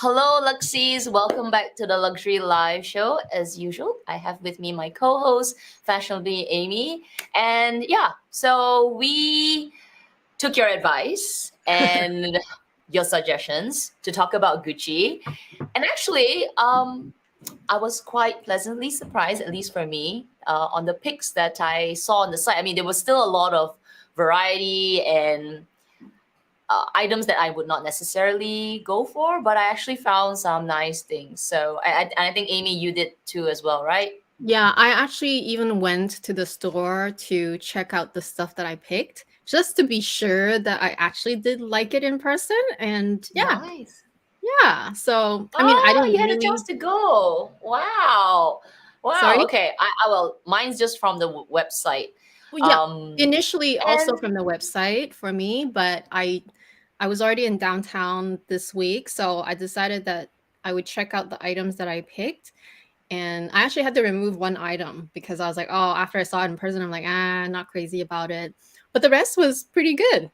Hello, Luxees. Welcome back to the Luxury Live Show. As usual, I have with me my co-host, fashionably Amy. And yeah, so we took your advice and your suggestions to talk about Gucci. And actually, I was quite pleasantly surprised, at least for me, on the pics that I saw on the site. I mean, there was still a lot of variety and items that I would not necessarily go for, but I actually found some nice things. So I think Amy, you did too as well, right? Yeah, I actually even went to the store to check out the stuff that I picked just to be sure that I actually did like it in person. And Nice. yeah. So, I mean, I Oh, didn't you had a chance really, to go. Wow. Wow. sorry. Okay. I will. Mine's just from the website. Well, yeah, Um, initially also and from the website for me, but I was already in downtown this week, so I decided that I would check out the items that I picked. And I actually had to remove one item because I was like, oh, after I saw it in person, I'm like, not crazy about it. But the rest was pretty good.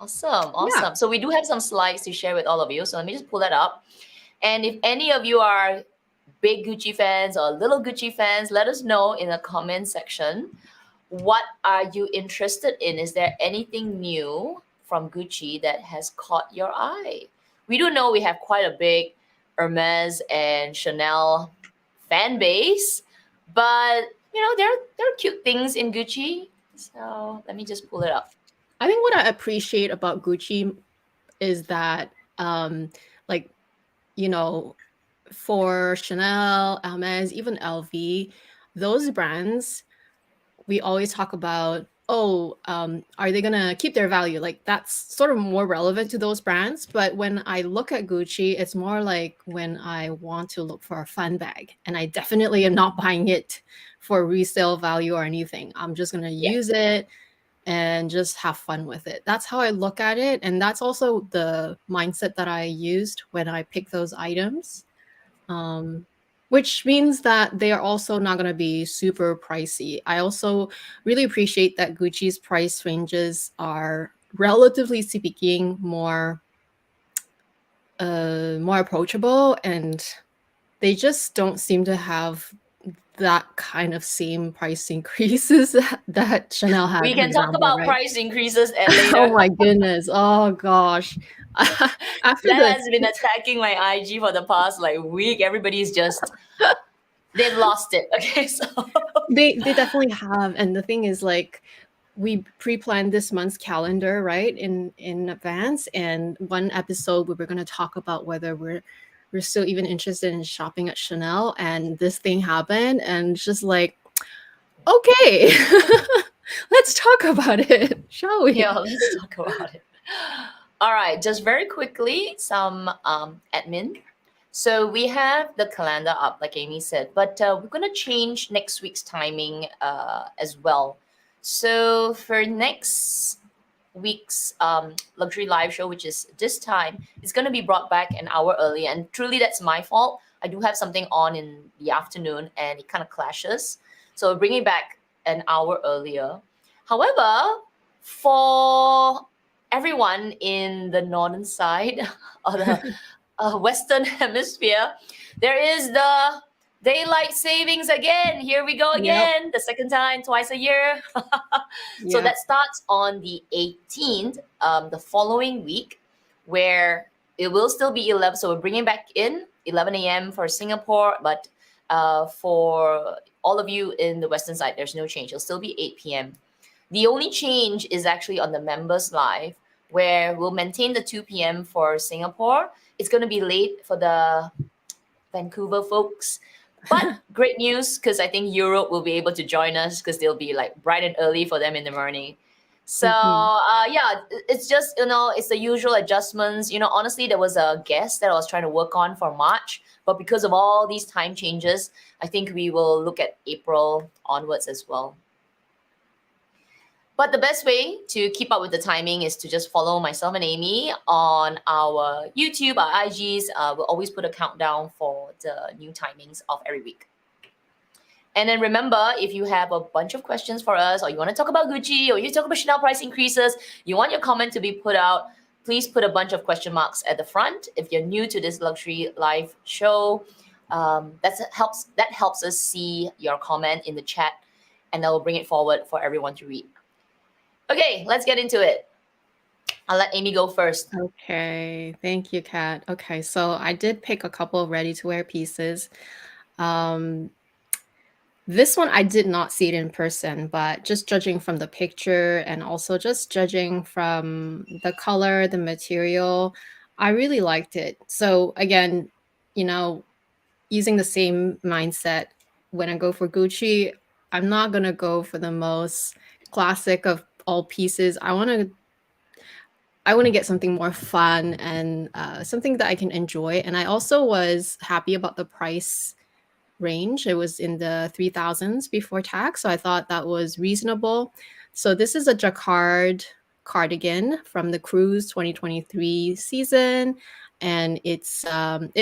awesome. Yeah. Awesome. So we do have some slides to share with all of you. So let me just pull that up. And if any of you are big Gucci fans or little Gucci fans, let us know in the comment section. What are you interested in? Is there anything new from Gucci that has caught your eye? We do know we have quite a big Hermes and Chanel fan base, but there are cute things in Gucci. So let me just pull it up. I think what I appreciate about Gucci is that, like, you know, for Chanel, Hermes, even LV, those brands we always talk about, oh, are they gonna keep their value? Like that's sort of more relevant to those brands. But when I look at Gucci, it's more like when I want to look for a fun bag, and I definitely am not buying it for resale value or anything. I'm just gonna Yeah. use it and just have fun with it. That's how I look at it, and that's also the mindset that I used when I picked those items. Um, which means that they are also not going to be super pricey. I also really appreciate that Gucci's price ranges are relatively speaking more approachable, and they just don't seem to have that kind of same price increases that Chanel had, We for can talk example, about right? price increases at Oh later. my goodness. Oh gosh. After That the has been attacking my IG for the past like week. Everybody's just they've lost it. Okay, so they definitely have, and the thing is, like, we pre-planned this month's calendar, right, in advance, and one episode we were going to talk about whether we're still even interested in shopping at Chanel, and this thing happened, and it's just like, okay, let's talk about it, shall yeah, we? let's talk about it. All right, just very quickly, some admin. So we have the calendar up, like Amy said, but we're gonna change next week's timing as well. So for next week's luxury live show, which is this time, it's gonna be brought back an hour early, and truly that's my fault. I do have something on in the afternoon, and it kind of clashes. So bringing back an hour earlier. However, for everyone in the northern side or the western hemisphere, there is the daylight savings again. Here we go Yep. again, the second time, twice a year. So Yep. that starts on the 18th, the following week, where it will still be 11. So we're bringing back in 11 a.m. for Singapore, but for all of you in the western side, there's no change. It'll still be 8 p.m. The only change is actually on the members live, where we'll maintain the 2 p.m. for Singapore. It's going to be late for the Vancouver folks. But great news, because I think Europe will be able to join us because they'll be like bright and early for them in the morning. So Mhm. yeah, it's just it's the usual adjustments. Honestly, there was a guest that I was trying to work on for March, but because of all these time changes, I think we will look at April onwards as well. But the best way to keep up with the timing is to just follow myself and Amy on our YouTube, our IGs. We'll always put a countdown for the new timings of every week. And then remember, if you have a bunch of questions for us, or you want to talk about Gucci, or you talk about Chanel price increases, you want your comment to be put out, please put a bunch of question marks at the front. If you're new to this luxury live show, that helps us see your comment in the chat, and I will bring it forward for everyone to read. Okay, let's get into it. I'll let Amy go first. Okay, thank you, Kat. Okay, so I did pick a couple of ready-to-wear pieces. This one I did not see it in person, but just judging from the picture and also just judging from the color, the material, I really liked it. So again, you know, using the same mindset when I go for Gucci, I'm not gonna go for the most classic of all pieces. I want to get something more fun and something that I can enjoy. And I also was happy about the price range. It was in the 3,000s before tax, so I thought that was reasonable. So this is a jacquard cardigan from the Cruise 2023 season, and it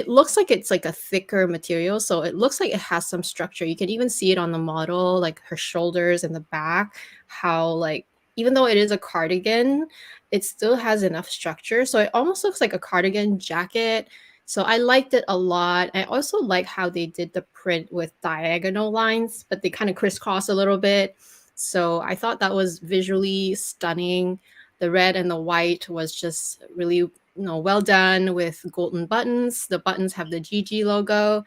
looks like it's like a thicker material, so it looks like it has some structure. You can even see it on the model, like her shoulders and the back, how like even though it is a cardigan, it still has enough structure. So it almost looks like a cardigan jacket. So I liked it a lot. I also like how they did the print with diagonal lines, but they kind of crisscross a little bit. So I thought that was visually stunning. The red and the white was just really, well done with golden buttons. The buttons have the GG logo,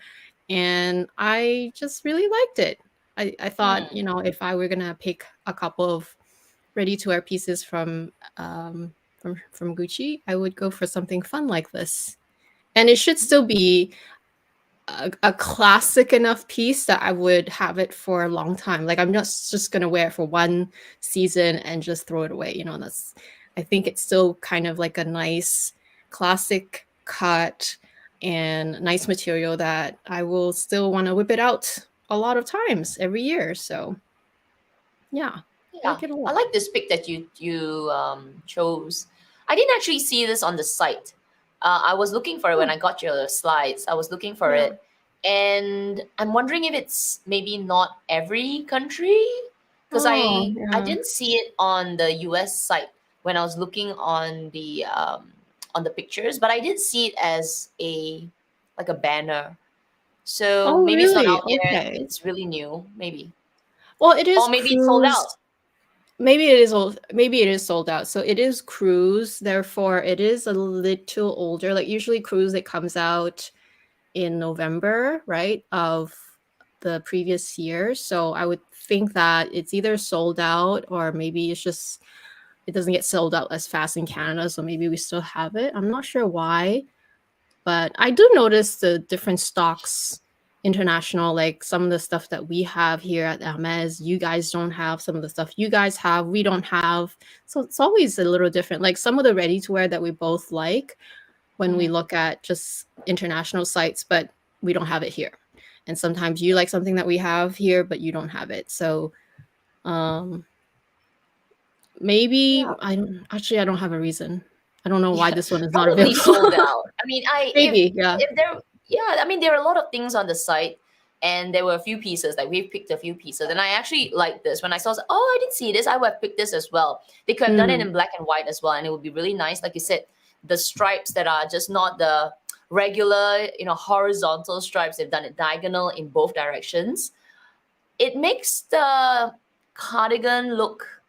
and I just really liked it. I thought, if I were gonna pick a couple of ready-to-wear pieces from Gucci, I would go for something fun like this. And it should still be a classic enough piece that I would have it for a long time. Like I'm not just gonna wear it for one season and just throw it away. I think it's still kind of like a nice classic cut and nice material that I will still want to whip it out a lot of times every year. So yeah, I like it a lot. I like this pic that you chose. I didn't actually see this on the site. I was looking for it when I got your slides. I was looking for it, and I'm wondering if it's maybe not every country, because I didn't see it on the US site when I was looking on the pictures, but I did see it as like a banner. So maybe it's not really? out there. Okay. It's really new, maybe. Well, it is Or maybe it's sold Cruise. out. Maybe it is sold out. So it is Cruise, therefore it is a little older. Like usually Cruise, it comes out in November, right, of the previous year. So I would think that it's either sold out or maybe it doesn't get sold out as fast in Canada. So maybe we still have it. I'm not sure why, but I do notice the different stocks international, like some of the stuff that we have here at Hermes, you guys don't have. Some of the stuff you guys have, we don't have. So it's always a little different. Like some of the ready to wear that we both like when we look at just international sites, but we don't have it here. And sometimes you like something that we have here, but you don't have it. So maybe I don't have a reason. I don't know why this one is not Probably available. sold out. I mean, Maybe, there are a lot of things on the site, and there were a few pieces. Like we've picked a few pieces, and I actually like this. When I saw, I didn't see this. I would have picked this as well. They could have done it in black and white as well, and it would be really nice. Like you said, the stripes that are just not the regular, horizontal stripes. They've done it diagonal in both directions. It makes the cardigan look,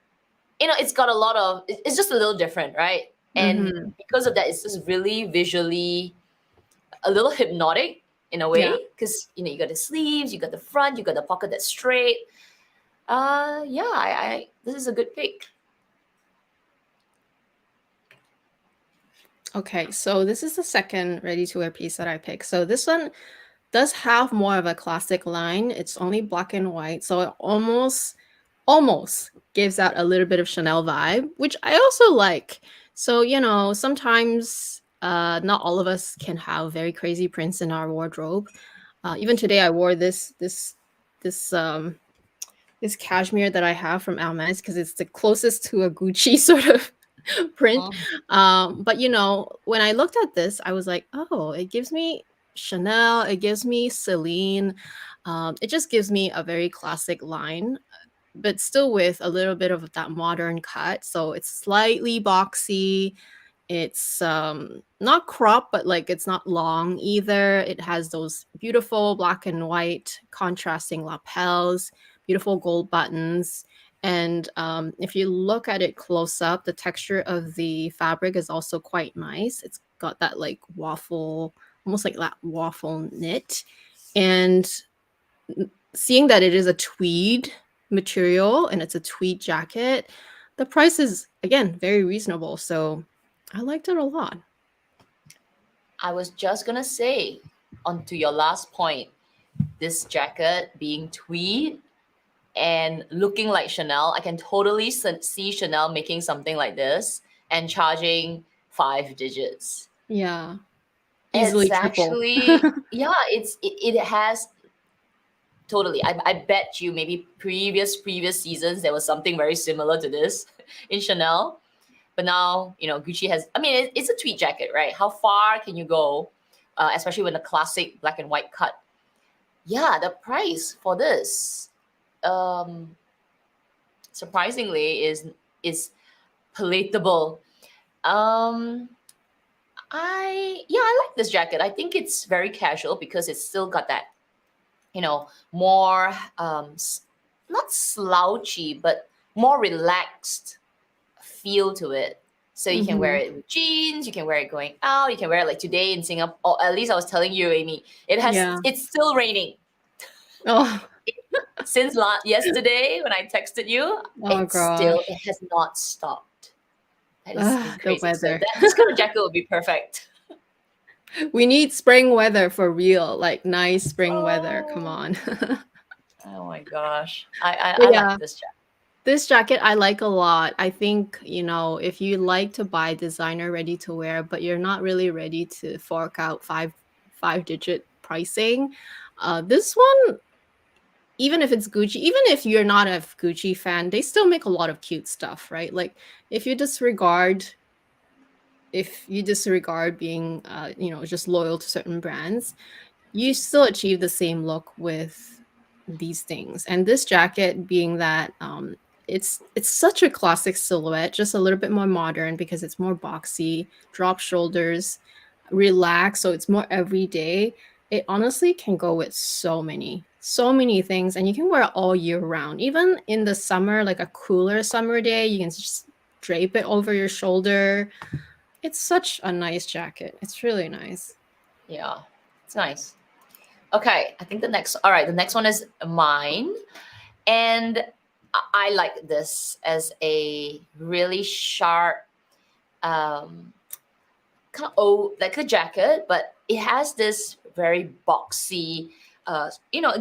it's got a lot of. It's just a little different, right? And because of that, it's just really visually a little hypnotic in a way, because you got the sleeves, you got the front, you got the pocket that's straight. I this is a good pick. Okay, so this is the second ready-to-wear piece that I picked. So this one does have more of a classic line. It's only black and white, so it almost gives out a little bit of Chanel vibe, which I also like. So, sometimes not all of us can have very crazy prints in our wardrobe. Even today I wore this cashmere that I have from Hermes because it's the closest to a Gucci sort of print. But when I looked at this, I was like, oh, it gives me Chanel, it gives me Celine. It just gives me a very classic line, but still with a little bit of that modern cut. So it's slightly boxy. It's not crop, but like it's not long either. It has those beautiful black and white contrasting lapels, beautiful gold buttons. And if you look at it close up, the texture of the fabric is also quite nice. It's got that like waffle, almost like that waffle knit. And seeing that it is a tweed material and it's a tweed jacket, the price is again very reasonable. So I liked it a lot. I was just gonna say, on to your last point, this jacket being tweed and looking like Chanel, I can totally see Chanel making something like this and charging 5 digits. Yeah. It's Easily triple. actually, yeah, it has totally. I bet you maybe previous seasons there was something very similar to this in Chanel. But now, Gucci has, I mean, it's a tweed jacket, right? How far can you go, especially when the classic black and white cut? Yeah, the price for this, um, surprisingly, is palatable. Um, I like this jacket. I think it's very casual because it's still got that, more not slouchy, but more relaxed feel to it. So you can wear Mhm. it with jeans, you can wear it going out, you can wear it like today in Singapore. Or at least I was telling you, Amy, Yeah. it's still raining. Oh, Since yesterday when I texted you, oh it gosh. has not stopped. That is The crazy. So weather. this kind of jacket would be perfect. We need spring weather for real, like nice spring weather. Come Oh, on. oh my gosh. I, But I yeah, like this jacket. this jacket I like a lot. I think, if you like to buy designer ready to wear, but you're not really ready to fork out five-digit pricing, this one, even if it's Gucci, even if you're not a Gucci fan, they still make a lot of cute stuff, right? Like if you disregard being just loyal to certain brands, you still achieve the same look with these things. And this jacket being that it's such a classic silhouette, just a little bit more modern because it's more boxy, drop shoulders, relaxed, so it's more everyday. It honestly can go with so many things, and you can wear it all year round. Even in the summer, like a cooler summer day, you can just drape it over your shoulder. It's such a nice jacket. It's really nice. Yeah, it's nice. Okay, I think the next one is mine. And I like this as a really sharp, um, kind of old, like a jacket, but it has this very boxy,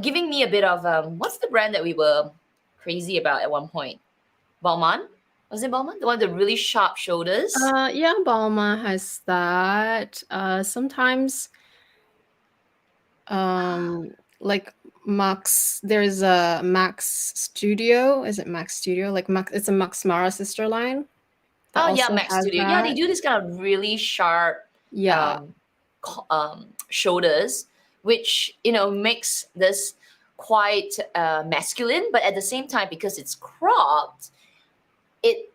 giving me a bit of what's the brand that we were crazy about at one point? Balmain? Was it Balmain? The one with the really sharp shoulders? Yeah, Balma has that. Sometimes, like Max, there's a Max Studio. Is it Max Studio? Like Max, it's a Max Mara sister line that Oh yeah, also Max has Studio. Yeah, they that. do this kind of really sharp Yeah, um, shoulders, which makes this quite masculine, but at the same time, because it's cropped, it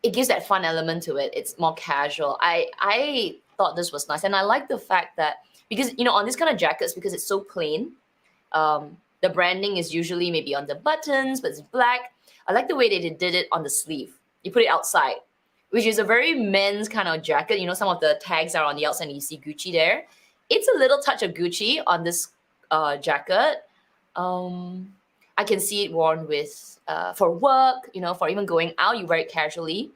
it gives that fun element to it. It's more casual. I thought this was nice, and I like the fact that because on this kind of jackets, because it's so plain, the branding is usually maybe on the buttons, but it's black. I like the way that they did it on the sleeve. You put it outside, which is a very men's kind of jacket. Some of the tags are on the outside and you see Gucci there. It's a little touch of Gucci on this jacket. Um, I can see it worn with for work, for even going out, you wear it casually.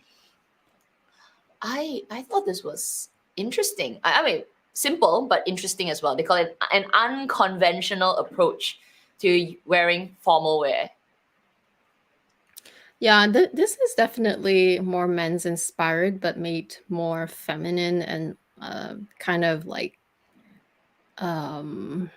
I thought this was interesting. I mean, simple but interesting as well. They call it an unconventional approach to wearing formal wear. yeah. This is definitely more men's inspired, but made more feminine and kind of like um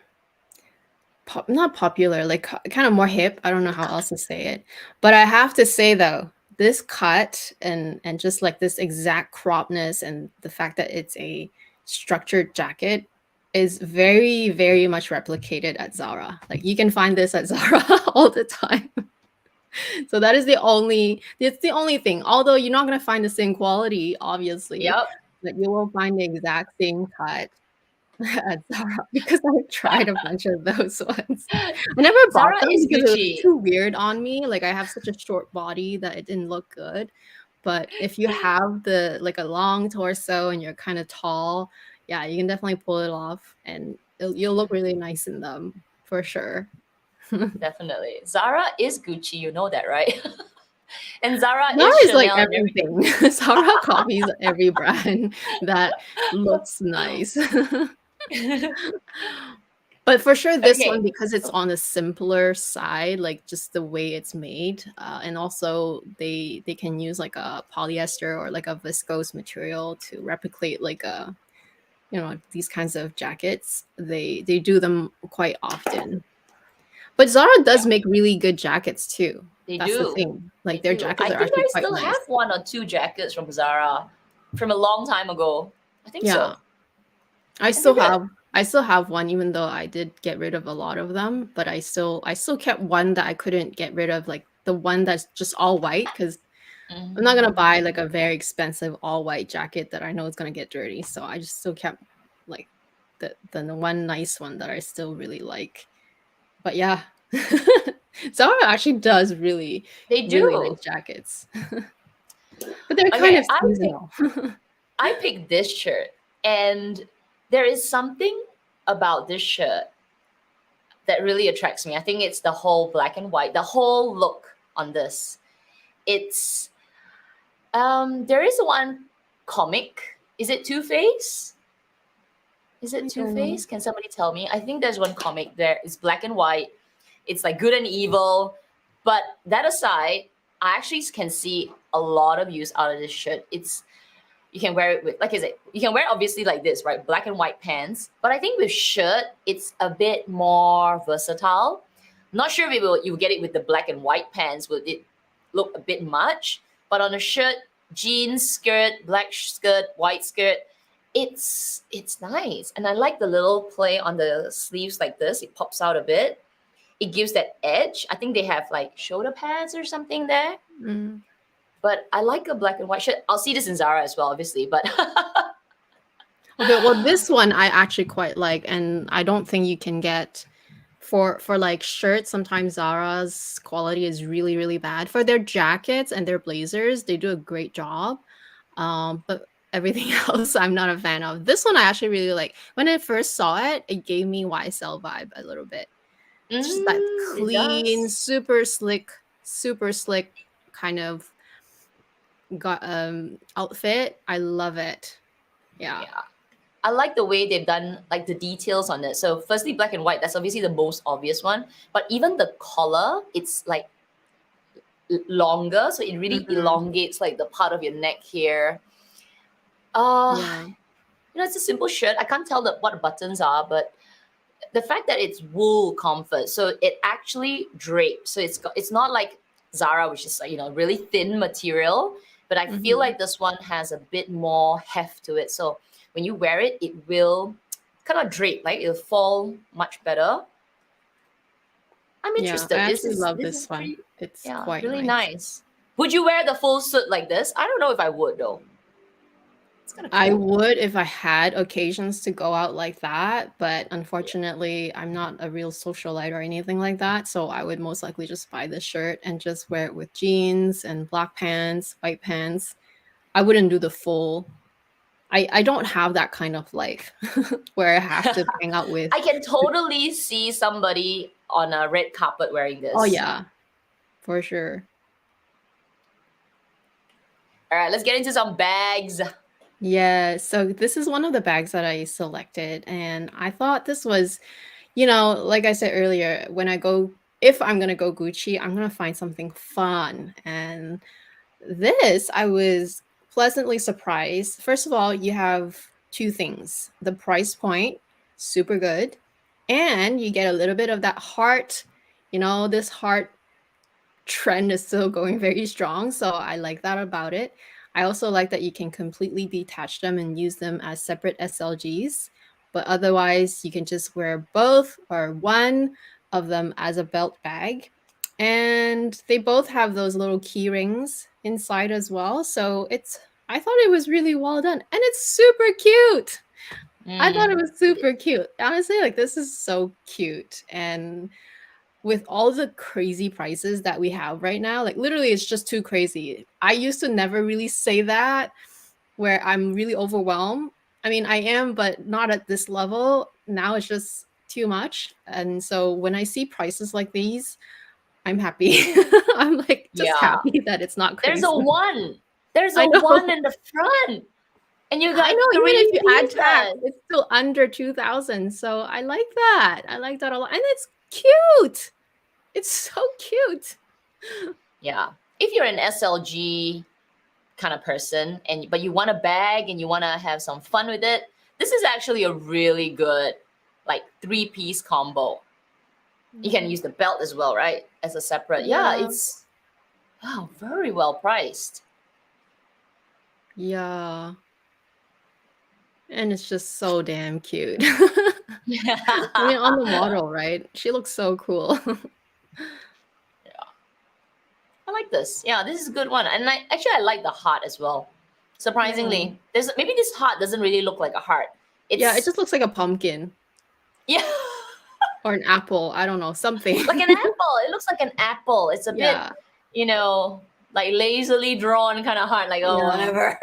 not popular, like kind of more hip. I don't know how else to say it. But I have to say though, this cut and just like this exact cropness and the fact that it's a structured jacket is very much replicated at Zara. Like you can find this at Zara all the time. So that is the only, it's the only thing. Although you're not gonna find the same quality, obviously, Yep. but you will find the exact same cut at Zara because I've tried a bunch of those ones. I never bought Zara them is because it was Gucci. too weird on me. Like I have such a short body that it didn't look good. But if you have the like a long torso and you're kind of tall, yeah, you can definitely pull it off and you'll look really nice in them for sure. Definitely. Zara is Gucci, you know that, right? And Zara Zara is is like Chanel and everything. everything. Zara copies every brand that looks nice. But for sure, this Okay. one, because it's Oh, on the simpler side, like just the way it's made, and also they can use like a polyester or like a viscose material to replicate like a these kinds of jackets. They do them quite often. But Zara yeah, does make really good jackets too. they That's the do. thing. They Like their do. jackets I are think actually I quite still have nice. one or two jackets from Zara from a long time ago. I think Yeah. so. I And they're still good. have one, even though I did get rid of a lot of them, but I still kept one that I couldn't get rid of, like the one that's just all white, because I'm not gonna buy like Mm. a very expensive all white jacket that I know is gonna get dirty. So I just still kept like the one nice one that I still really like. But yeah. Zara actually does really, They really do. nice jackets. But they're kind Okay, of seasonal. I picked this shirt, and there is something about this shirt that really attracts me. I think it's the whole black and white, the whole look on this. It's there is one comic. Is it Two Face? Is it I Two don't know. Face? Can somebody tell me? I think there's one comic there. It's black and white. It's like good and evil. But that aside, I actually can see a lot of use out of this shirt. It's you can wear it with, like I said, you can wear it obviously like this, right? Black and white pants. But I think with shirt, it's a bit more versatile. Not sure if you get it with the black and white pants. Will it look a bit much? But on a shirt, jeans, skirt, black skirt, white skirt, it's nice. And I like the little play on the sleeves like this. It pops out a bit. It gives that edge. I think they have like shoulder pads or something there. Mm. But I like a black and white shirt. I'll see this in Zara as well, obviously. But Okay, well, this one I actually quite like, and I don't think you can get for like shirts. Sometimes Zara's quality is really, really bad. For their jackets and their blazers, they do a great job. But everything else, I'm not a fan of. This one I actually really like. When I first saw it, it gave me YSL vibe a little bit. It's just that it clean, does. super slick kind of got outfit. I love it. Yeah. Yeah. I like the way they've done like the details on it. So firstly, black and white, that's obviously the most obvious one. But even the collar, it's like longer. So it really Mhm. elongates like the part of your neck here. Uh Yeah. it's a simple shirt. I can't tell what the buttons are, but the fact that it's wool comfort, so it actually drapes. So it's not like Zara, which is really thin material, but I feel Mhm. like this one has a bit more heft to it. So when you wear it, it will kind of drape, like it'll fall much better. I'm Yeah, I interested. This actually is love this is this one. pretty, It's yeah, quite really nice. nice. Would you wear the full suit like this? I don't know if I would though. It's kind of I cool. would if I had occasions to go out like that, but unfortunately, I'm not a real socialite or anything like that, so I would most likely just buy this shirt and just wear it with jeans and black pants, white pants. I wouldn't do the full. I don't have that kind of life where I have to hang out with. I can totally see somebody on a red carpet wearing Oh this. yeah, for sure. All right, let's get into some bags. Yeah, so this is one of the bags that I selected, and I thought this was, like I said earlier, if I'm gonna go Gucci, I'm gonna find something fun. And this, I was pleasantly surprised. First of all, you have two things: the price point, super good, and you get a little bit of that heart. This heart trend is still going very strong. So I like that about it. I also like that you can completely detach them and use them as separate SLGs. But otherwise, you can just wear both or one of them as a belt bag. And they both have those little key rings inside as well. So I thought it was really well done. And it's super cute. I thought it Mm. was super cute. Honestly, like this is so cute. And with all the crazy prices that we have right now, like literally it's just too crazy. I used to never really say that, where I'm really overwhelmed. I mean, I am, but not at this level. Now it's just too much. And so when I see prices like these, I'm happy. I'm like just Yeah. happy that it's not There's a crazy. one. There's I a know. one in the front. And you I got know, even if three you add tax, pieces. it's still under 2,000. So I like that. I like that a lot. And it's cute. It's so cute. Yeah. If you're an SLG kind of person but you want a bag and you want to have some fun with it, this is actually a really good like 3-piece combo. You can use the belt as well, right? As a separate. Yeah, Yeah. it's wow, very well priced. Yeah. And it's just so damn cute. Yeah. I mean, on the model, right? She looks so cool. I like this. Yeah, this is a good one. And I like the heart as well. Surprisingly, there's maybe this heart doesn't really look like a heart. Yeah, it It's just looks like a pumpkin yeah, or an apple. I don't know, something. like an apple. It looks like an apple. It's a bit, Yeah. like lazily drawn kind of heart. Like oh, Yeah. whatever.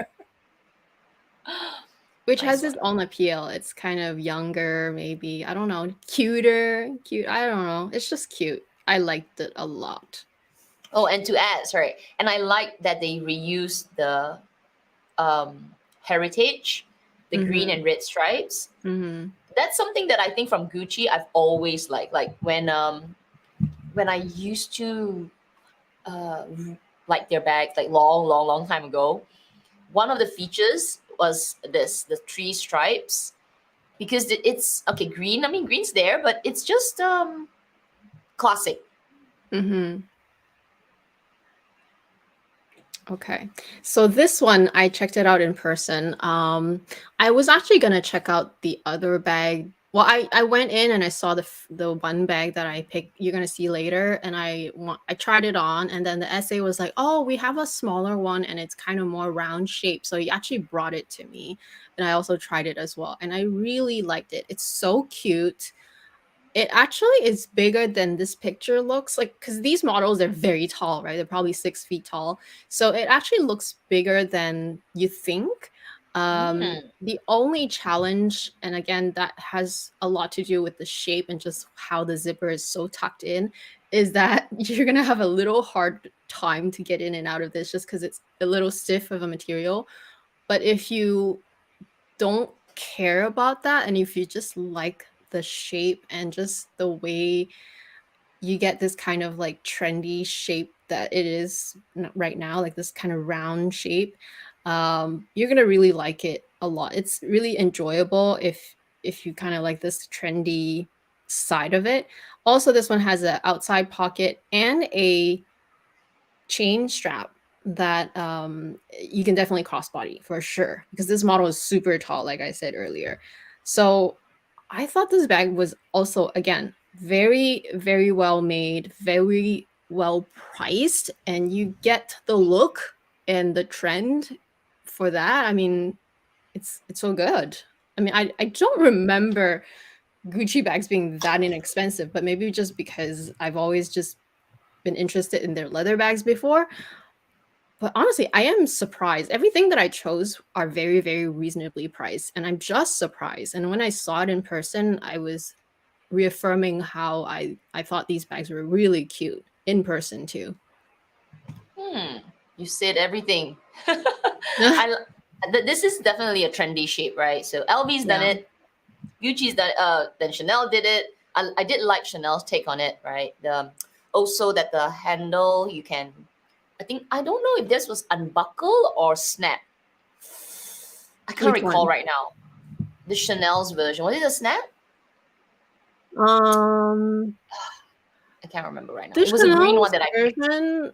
Which Nice has one. its own appeal. It's kind of younger, maybe. I don't know. Cuter. Cute. I don't know. It's just cute. I liked it a lot. Oh, and to add, sorry, and I like that they reuse the heritage, the green and red stripes. Mm-hmm. That's something that I think from Gucci I've always liked. Like when I used to uh, like their bags like long time ago, one of the features was the 3 stripes because it's okay green. I mean green's there, but it's just classic. Mm-hmm. Okay. So this one, I checked it out in person. I was actually gonna check out the other bag. Well, I went in and I saw the one bag that I picked. You're gonna see later, and I tried it on, and then the essay was like, "Oh, we have a smaller one, and it's kind of more round shape." So he actually brought it to me, and I also tried it as well, and I really liked it. It's so cute. It actually is bigger than this picture looks like, because these models are very tall, right? They're probably 6 feet tall. So it actually looks bigger than you think. Mm. The only challenge, and again, that has a lot to do with the shape and just how the zipper is so tucked in, is that you're going to have a little hard time to get in and out of this just because it's a little stiff of a material. But if you don't care about that, and if you just like the shape and just the way you get this kind of like trendy shape that it is right now, like this kind of round shape, you're gonna really like it a lot. It's really enjoyable if you kind of like this trendy side of it. Also, this one has an outside pocket and a chain strap that you can definitely crossbody for sure, because this model is super tall, like I said earlier. So I thought this bag was also, again, very, very well made, very well priced, and you get the look and the trend for that. I mean, it's so good. I mean, I don't remember Gucci bags being that inexpensive, but maybe just because I've always just been interested in their leather bags before. But honestly, I am surprised. Everything that I chose are very, very reasonably priced, and I'm just surprised. And when I saw it in person, I was reaffirming how I thought these bags were really cute in person too. You said everything. This is definitely a trendy shape, right? So LV's done Yeah. it, Gucci's done then Chanel did it. I did like Chanel's take on it, right? The also that the handle you can I don't know if this was unbuckle or snap. I can't Which recall one? right now. The Chanel's version. Was it a snap? Um, I can't remember right now. the It was a green one Chanel's that I picked. version,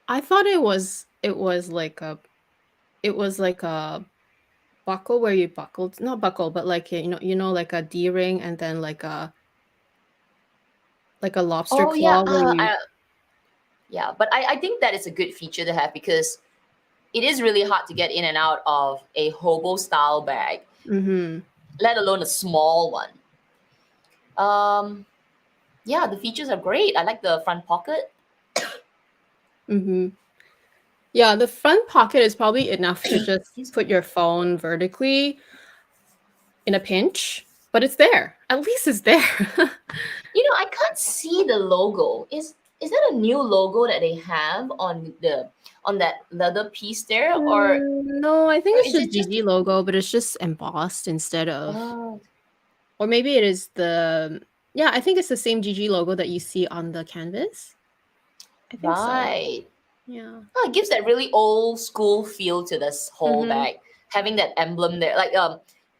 I thought it was like a buckle where you buckled, not buckle, but like like a D ring, and then like a lobster Oh yeah, claw where you. Yeah, but I think that is a good feature to have because it is really hard to get in and out of a hobo style bag, Mm-hmm. let alone a small one. Um, yeah, the features are great. I like the front pocket. Mm-hmm. Yeah, the front pocket is probably enough to just Excuse put me. your phone vertically in a pinch, but it's there. At least it's there. I can't see the logo. Is that a new logo that they have on that leather piece there, No, I think or it's is just it just? GG logo, but it's just embossed instead of, Oh, or maybe it is yeah, I think it's the same GG logo that you see on the canvas. I think so. right. Yeah. Oh, it gives that really old school feel to this whole Mm-hmm. bag, having that emblem there, like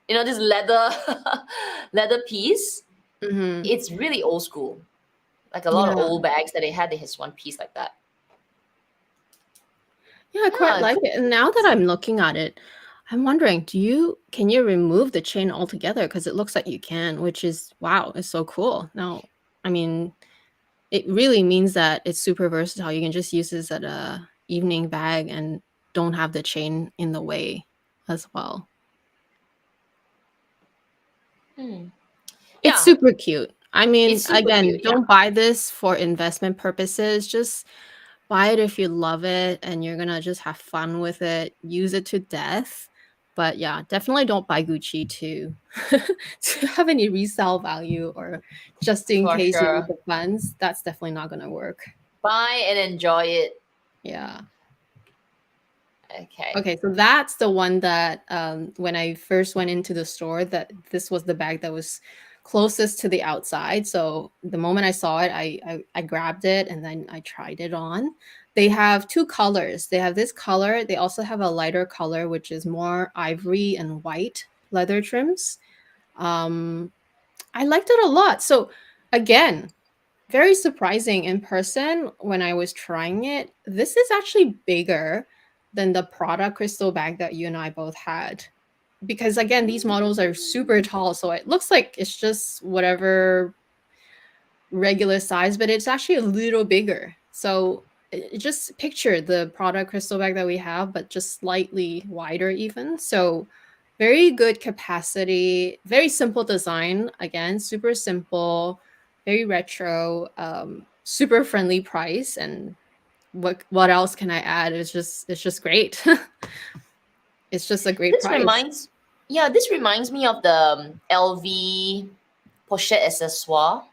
this leather leather piece. Mm-hmm. It's really old school. Like a lot of Yeah. old bags that they has one piece like that. Yeah, I quite Yeah, like good. it. And now that I'm looking at it, I'm wondering, can you remove the chain altogether? Because it looks like you can, which is wow, it's so cool. Now, I mean, it really means that it's super versatile. You can just use this at a evening bag and don't have the chain in the way as well. Hmm. It's Yeah, super cute. I mean, it's super again, cute. Yeah. don't buy this for investment purposes. Just buy it if you love it and you're gonna just have fun with it, use it to death. But yeah, definitely don't buy Gucci to to have any resale value or just in For case you need sure. the funds. That's definitely not gonna work. Buy and enjoy it. Yeah. Okay. Okay, so that's the one that when I first went into the store, that this was the bag that was closest to the outside. So the moment I saw it, I grabbed it and then I tried it on. They have two colors. They have this color. They also have a lighter color, which is more ivory and white leather trims. Um, I liked it a lot. So again, very surprising in person when I was trying it. This is actually bigger than the Prada crystal bag that you and I both had. Because again, these models are super tall, so it looks like it's just whatever regular size, but it's actually a little bigger. So just picture the Prada crystal bag that we have, but just slightly wider, even. So very good capacity, very simple design. Again, super simple, very retro, super friendly price. And what else can I add? It's just great. It's just a great This price. reminds, yeah, this reminds me of the LV pochette accessoire,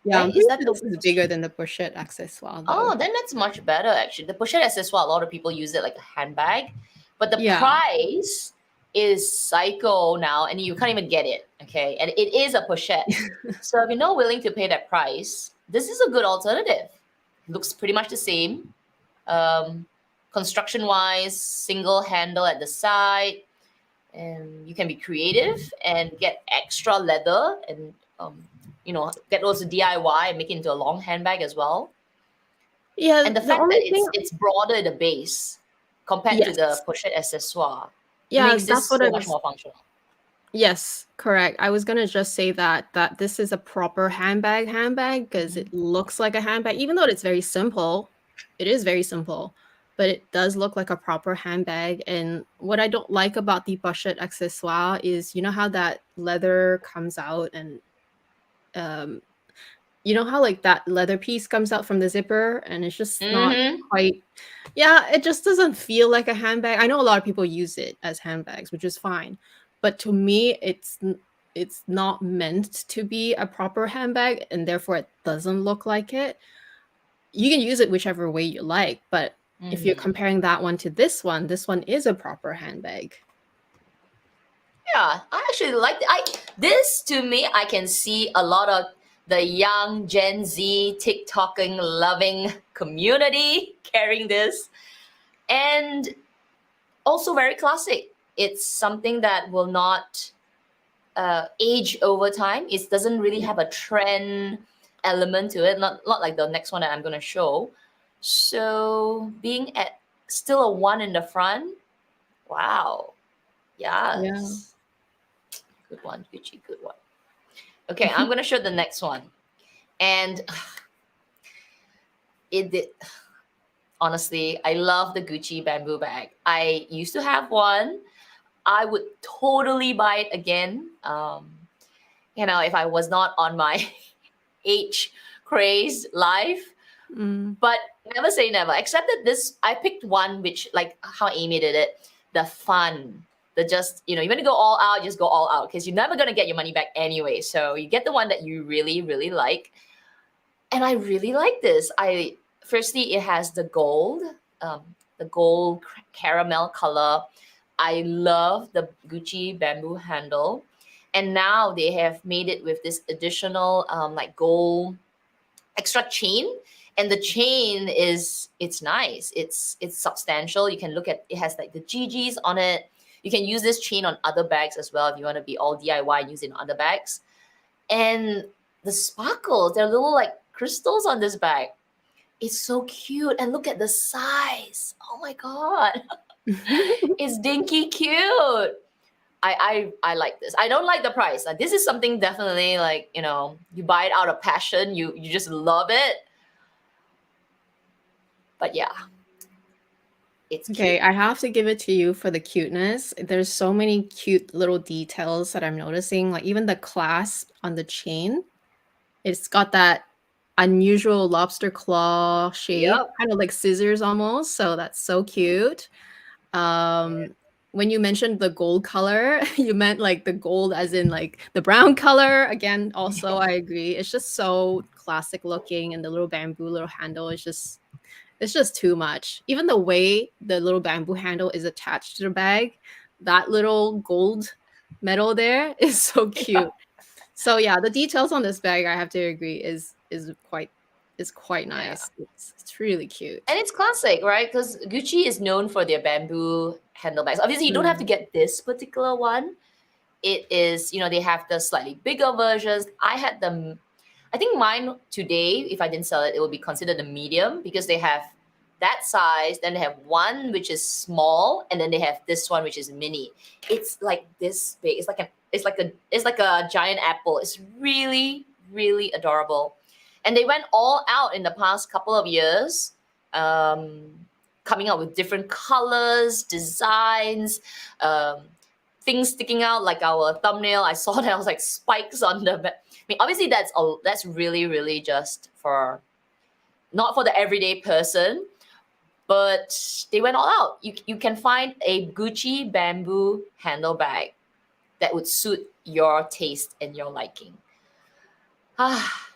Yeah, I'm right? Is pretty that sure the? this is bigger than the pochette accessoire, though. Oh, then that's much better actually. The pochette accessoire, a lot of people use it like a handbag, but the Yeah. price is psycho now, and you can't even get it. Okay, and it is a pochette. So if you're not willing to pay that price, this is a good alternative. Looks pretty much the same. Um, Construction wise, single handle at the side, and you can be creative and get extra leather and get those DIY and make it into a long handbag as well. Yeah, And the the fact that only thing, it's broader at the base compared to the yes. pochette accessoire Yeah, makes that's this what I so much was. more functional. Yes, correct. I was gonna just say that this is a proper handbag because Mhm. it looks like a handbag, even though it's very simple. It is very simple, but it does look like a proper handbag. And what I don't like about the pochette accessoire is, you know how that leather comes out and um you know how like that leather piece comes out from the zipper and it's just not Mm-hmm. quite, yeah, it just doesn't feel like a handbag. I know a lot of people use it as handbags, which is fine, but to me it's not meant to be a proper handbag and therefore it doesn't look like it. You can use it whichever way you like, but if you're Mm-hmm. comparing that one to this one is a proper handbag. Yeah, I actually like this. To me, I can see a lot of the young Gen Z TikToking loving community carrying this, and also very classic. It's something that will not age over time. It doesn't really have a trend element to it. Not like the next one that I'm gonna show. So being at still a one in the front. Wow. Yeah. Yes. Good one, Gucci. Good one. Okay, I'm gonna show the next one. And it did. Honestly, I love the Gucci bamboo bag. I used to have one. I would totally buy it again. If I was not on my age craze life. Mm. But never say never. Except that this, I picked one which, like how Amy did it, the fun, the just, you want to go all out, just go all out because you're never going to get your money back anyway. So you get the one that you really, really like. And I really like this. Firstly, it has um, the gold caramel color. I love the Gucci bamboo handle. And now they have made it with this additional like gold extra chain, and the chain it's nice, it's substantial. You can look at it, has like the GGs on it. You can use this chain on other bags as well if you want to be all DIY and use it in other bags. And the sparkles, they're little like crystals on this bag. It's so cute, and look at the size. Oh my god. It's dinky cute. I like this. I don't like the price. This is something definitely like, you buy it out of passion. You just love it. But yeah, it's Okay, cute. I have to give it to you for the cuteness. There's so many cute little details that I'm noticing, like even the clasp on the chain. It's got that unusual lobster claw shape, Yep. kind of like scissors almost. So that's so cute. When you mentioned the gold color, you meant like the gold as in like the brown color. Again, also I agree. It's just so classic looking, and the little bamboo little handle is just it's just too much. Even the way the little bamboo handle is attached to the bag, that little gold metal there is so cute. So yeah, the details on this bag, I have to agree, is quite Yeah. nice. It's really And cute. it's classic, right? Because Gucci is known for their bamboo handlebags. Obviously, you don't have to Mm. get this particular one. It is, they have the slightly bigger versions. I think mine today, if I didn't sell it, it would be considered a medium because they have that size, then they have one which is small, and then they have this one which is mini. It's like this big. It's like a giant apple. It's really, really adorable. And they went all out in the past couple of years, um, coming out with different colors, designs, um, things sticking out like our thumbnail. I saw that I was like spikes on the. I mean, obviously that's really, really just for not for the everyday person, but they went all out. You can find a Gucci bamboo handle bag that would suit your taste and your liking. Ah,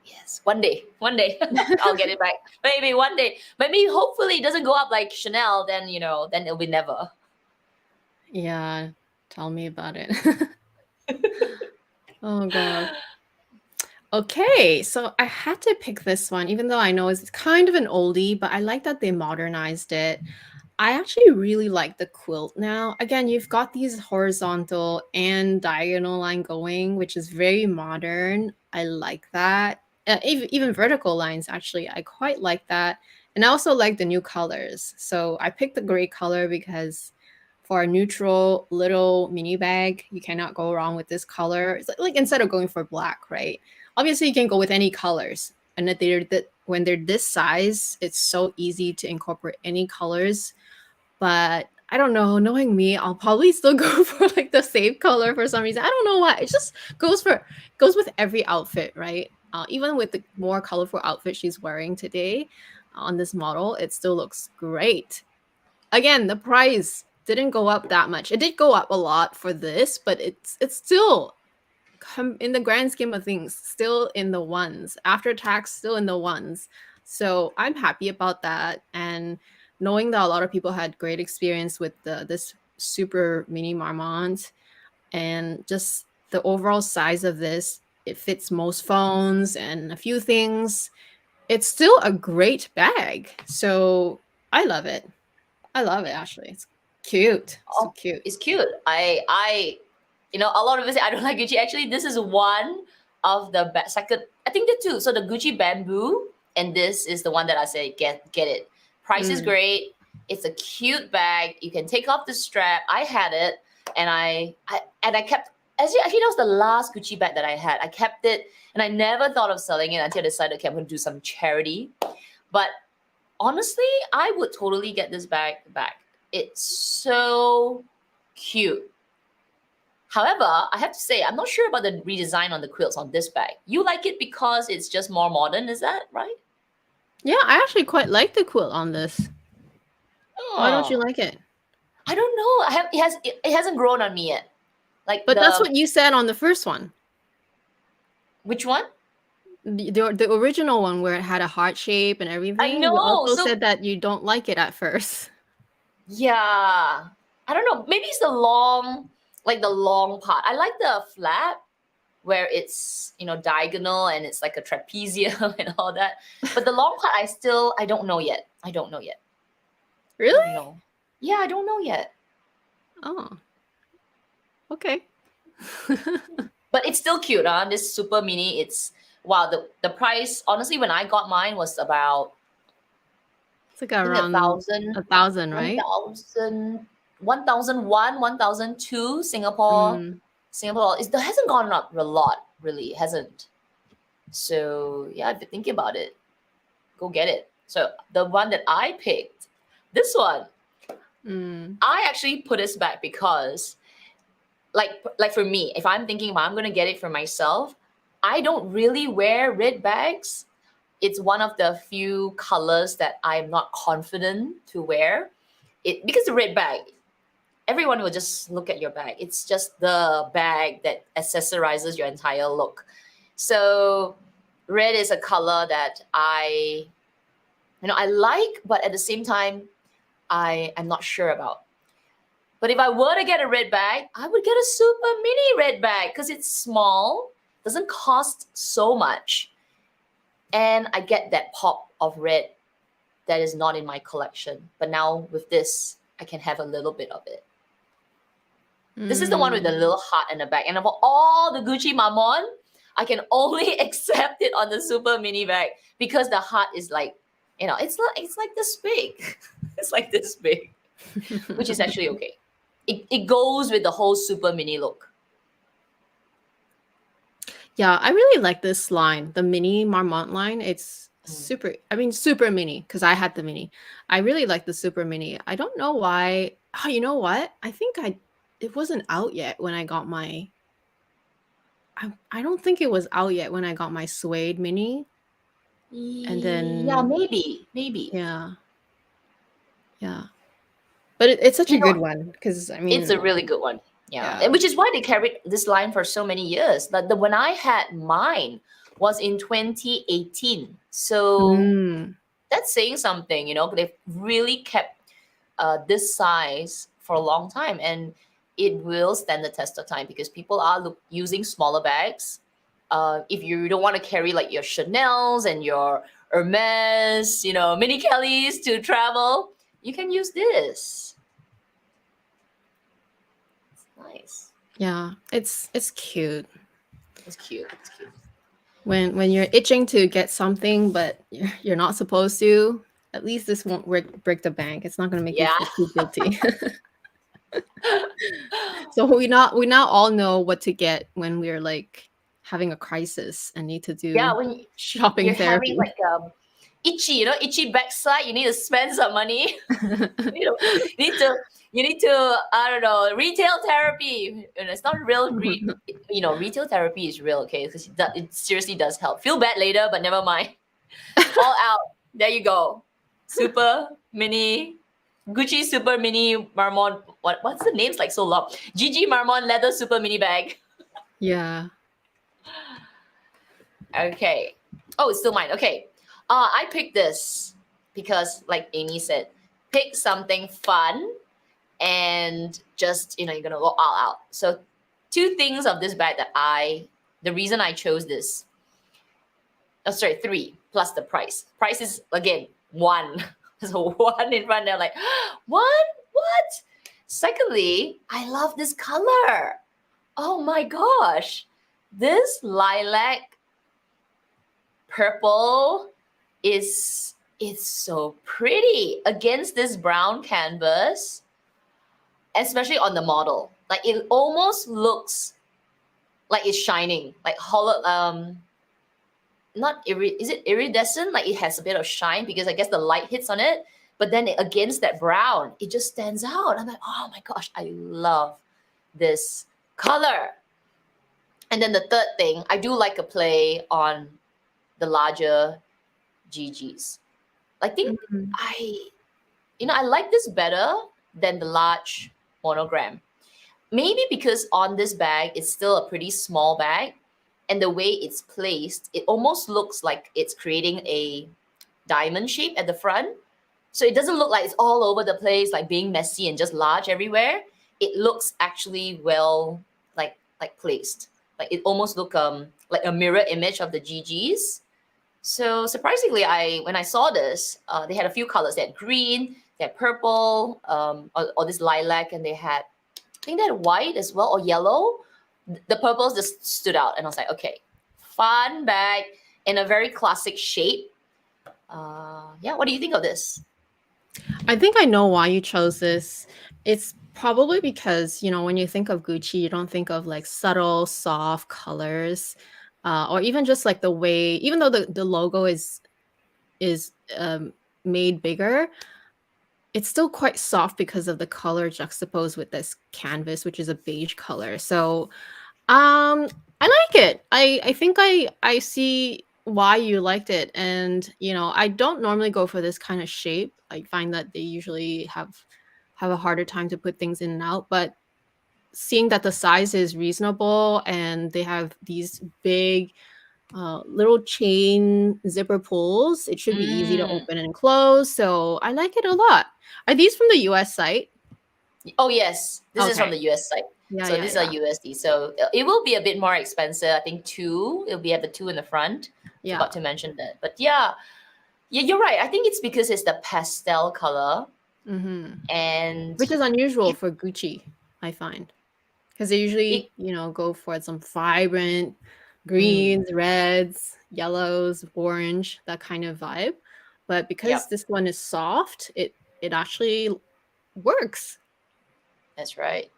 yes, one day, I'll get it back. Maybe one day, maybe hopefully it doesn't go up like Chanel. Then it'll be never. Yeah, tell me about it. Oh god. Okay, so I had to pick this one, even though I know it's kind of an oldie, but I like that they modernized it. I actually really like the quilt now. Again, you've got these horizontal and diagonal line going, which is very modern. I like that. Even vertical lines, actually, I quite like that. And I also like the new colors. So I picked the gray color because for a neutral little mini bag, you cannot go wrong with this color. It's like instead of going for black, right? Obviously, you can go with any colors. And that when they're this size, it's so easy to incorporate any colors. But I don't know, knowing me, I'll probably still go for like the same color for some reason. I don't know why. It just goes with every outfit, right? Even with the more colorful outfit she's wearing today on this model, it still looks great. Again, the price didn't go up that much. It did go up a lot for this, but it's still in the grand scheme of things, still in the ones. After tax, still in the ones. So I'm happy about that. And knowing that a lot of people had great experience with this super mini Marmont, and just the overall size of this, it fits most phones and a few things. It's still a great bag. So I love it. I love it, actually. It's cute. So Oh, cute. it's cute. A lot of us say I don't like Gucci. Actually, this is one of the best. Second, I think the two. So the Gucci bamboo, and this is the one that I say get it. Price is Mm. great. It's a cute bag. You can take off the strap. I had it, and I kept Actually, that was the last Gucci bag that I had. I kept it, and I never thought of selling it until I decided, okay, I'm going to do some charity. But honestly, I would totally get this bag back. It's so cute. However, I have to say, I'm not sure about the redesign on the quilts on this bag. You like it because it's just more modern, is that right? Yeah, I actually quite like the quilt on this. Why don't you Oh, like it? I don't know. It hasn't grown on me yet. Like But that's what you said on the first one. which one? The original one where it had a heart shape and I everything. You know. also So said that you don't like it at first. yeah, I don't know. Maybe it's the long, like the long part. I like the flap where it's diagonal and it's like a trapezium and all that. But the long part, I don't know yet. I don't know yet. I Really? don't know. Yeah, I don't know yet. Oh. Okay. But it's still cute, huh? This super mini. It's wow. The price, honestly, when I got mine was about It's like I think around 1,000, right? 1,002 Singapore. Mm. Singapore, it hasn't gone up a lot, really. It hasn't. So yeah, if you think about it, go get it. So the one that I picked, this one, Mm. I actually put this back because, like for me, if I'm thinking about I'm gonna get it for myself, I don't really wear red bags. It's one of the few colors that I'm not confident to wear. It because the red bag, everyone will just look at your bag. It's just the bag that accessorizes your entire look. So red is a color that I like, but at the same time, I'm not sure about. But if I were to get a red bag, I would get a super mini red bag because it's small, doesn't cost so much, and I get that pop of red that is not in my collection. But now with this, I can have a little bit of it. This is the one with the Mm. little heart in the back. And of all the Gucci Marmon, I can only accept it on the super mini bag because the heart is like, it's like this big. It's like this big, which is actually okay. It goes with the whole super mini look. Yeah, I really like this line, the mini Marmont line. It's Mm. super mini, because I had the mini. I really like the super mini. I don't know why. Oh, you know what? I think it wasn't out yet when I got my. I don't think it was out yet when I got my suede mini. And Yeah, then, maybe. yeah, yeah. But it's such You a know, good one because, I it's a mean, really good one. Yeah, yeah. and which is why they carried this line for so many years. But the when I had mine was in 2018. So Mm. that's saying something. They've really kept this size for a long time, and it will stand the test of time because people are using smaller bags. If you don't want to carry like your Chanel's and your Hermes, mini Kellys to travel, you can use this. It's nice. Yeah, it's cute. It's cute. It's cute. When you're itching to get something, but you're not supposed to, at least this won't break the bank. It's not going to make you Yeah. feel too guilty. So we now all know what to get when we're like having a crisis and need to Yeah. do When shopping you're having therapy. like itchy, itchy backside, you need to spend some money. you need to I don't know, retail therapy. And it's not real retail therapy is real, okay, because it seriously does help. Feel bad later, but never mind. All out, there you go. Super mini Gucci super mini Marmon. What's the names like so long? Gigi Marmon leather super mini bag. Yeah. Okay. Oh, it's still mine. Okay. I picked this because, like Amy said, pick something fun and just you're gonna go all out. So, two things of this bag the reason I chose this. Oh, sorry, three plus the price. Price is again one. So one in front. They're like, one? What? Secondly, I love this color. Oh my gosh, this lilac purple it's so pretty against this brown canvas, especially on the model. Like it almost looks like it's shining, like hollow. Not is it iridescent? Like it has a bit of shine because I guess the light hits on it. But then against that brown, it just stands out. I'm like, oh my gosh, I love this color. And then the third thing, I do like a play on the larger GGs. I think Mhm. I like this better than the large monogram. Maybe because on this bag, it's still a pretty small bag. And the way it's placed, it almost looks like it's creating a diamond shape at the front. So it doesn't look like it's all over the place, like being messy and just large everywhere. It looks actually well, like placed. Like it almost look like a mirror image of the GGs. So surprisingly, when I saw this, they had a few colors. They had green, they had purple, or this lilac, and they had, I think they had white as well or yellow. The purples just stood out, and I was like, okay, fun bag in a very classic shape. Yeah, what do you think of this? I think I know why you chose this. It's probably because, when you think of Gucci, you don't think of like subtle, soft colors, or even just like the way, even though the logo is made bigger, it's still quite soft because of the color juxtaposed with this canvas, which is a beige color. So I like it. I think I see why you liked it. And, I don't normally go for this kind of shape. I find that they usually have a harder time to put things in and out, but seeing that the size is reasonable and they have these big little chain zipper pulls, it should be easy to Mm. open and close. So I like it a lot. Are these from the US site? Oh yes, this is from Okay. the US side. Yeah, So yeah, these are yeah. USD. So it will be a bit more expensive. I think two. It'll be at the two in the front. Yeah. Forgot to mention that. But yeah, you're right. I think it's because it's the pastel color Mm-hmm. and Which is unusual it, for Gucci, I find. Because they usually, it go for some vibrant mm, greens, reds, yellows, orange, that kind of vibe. But because yep, this one is soft, it actually works. that's right.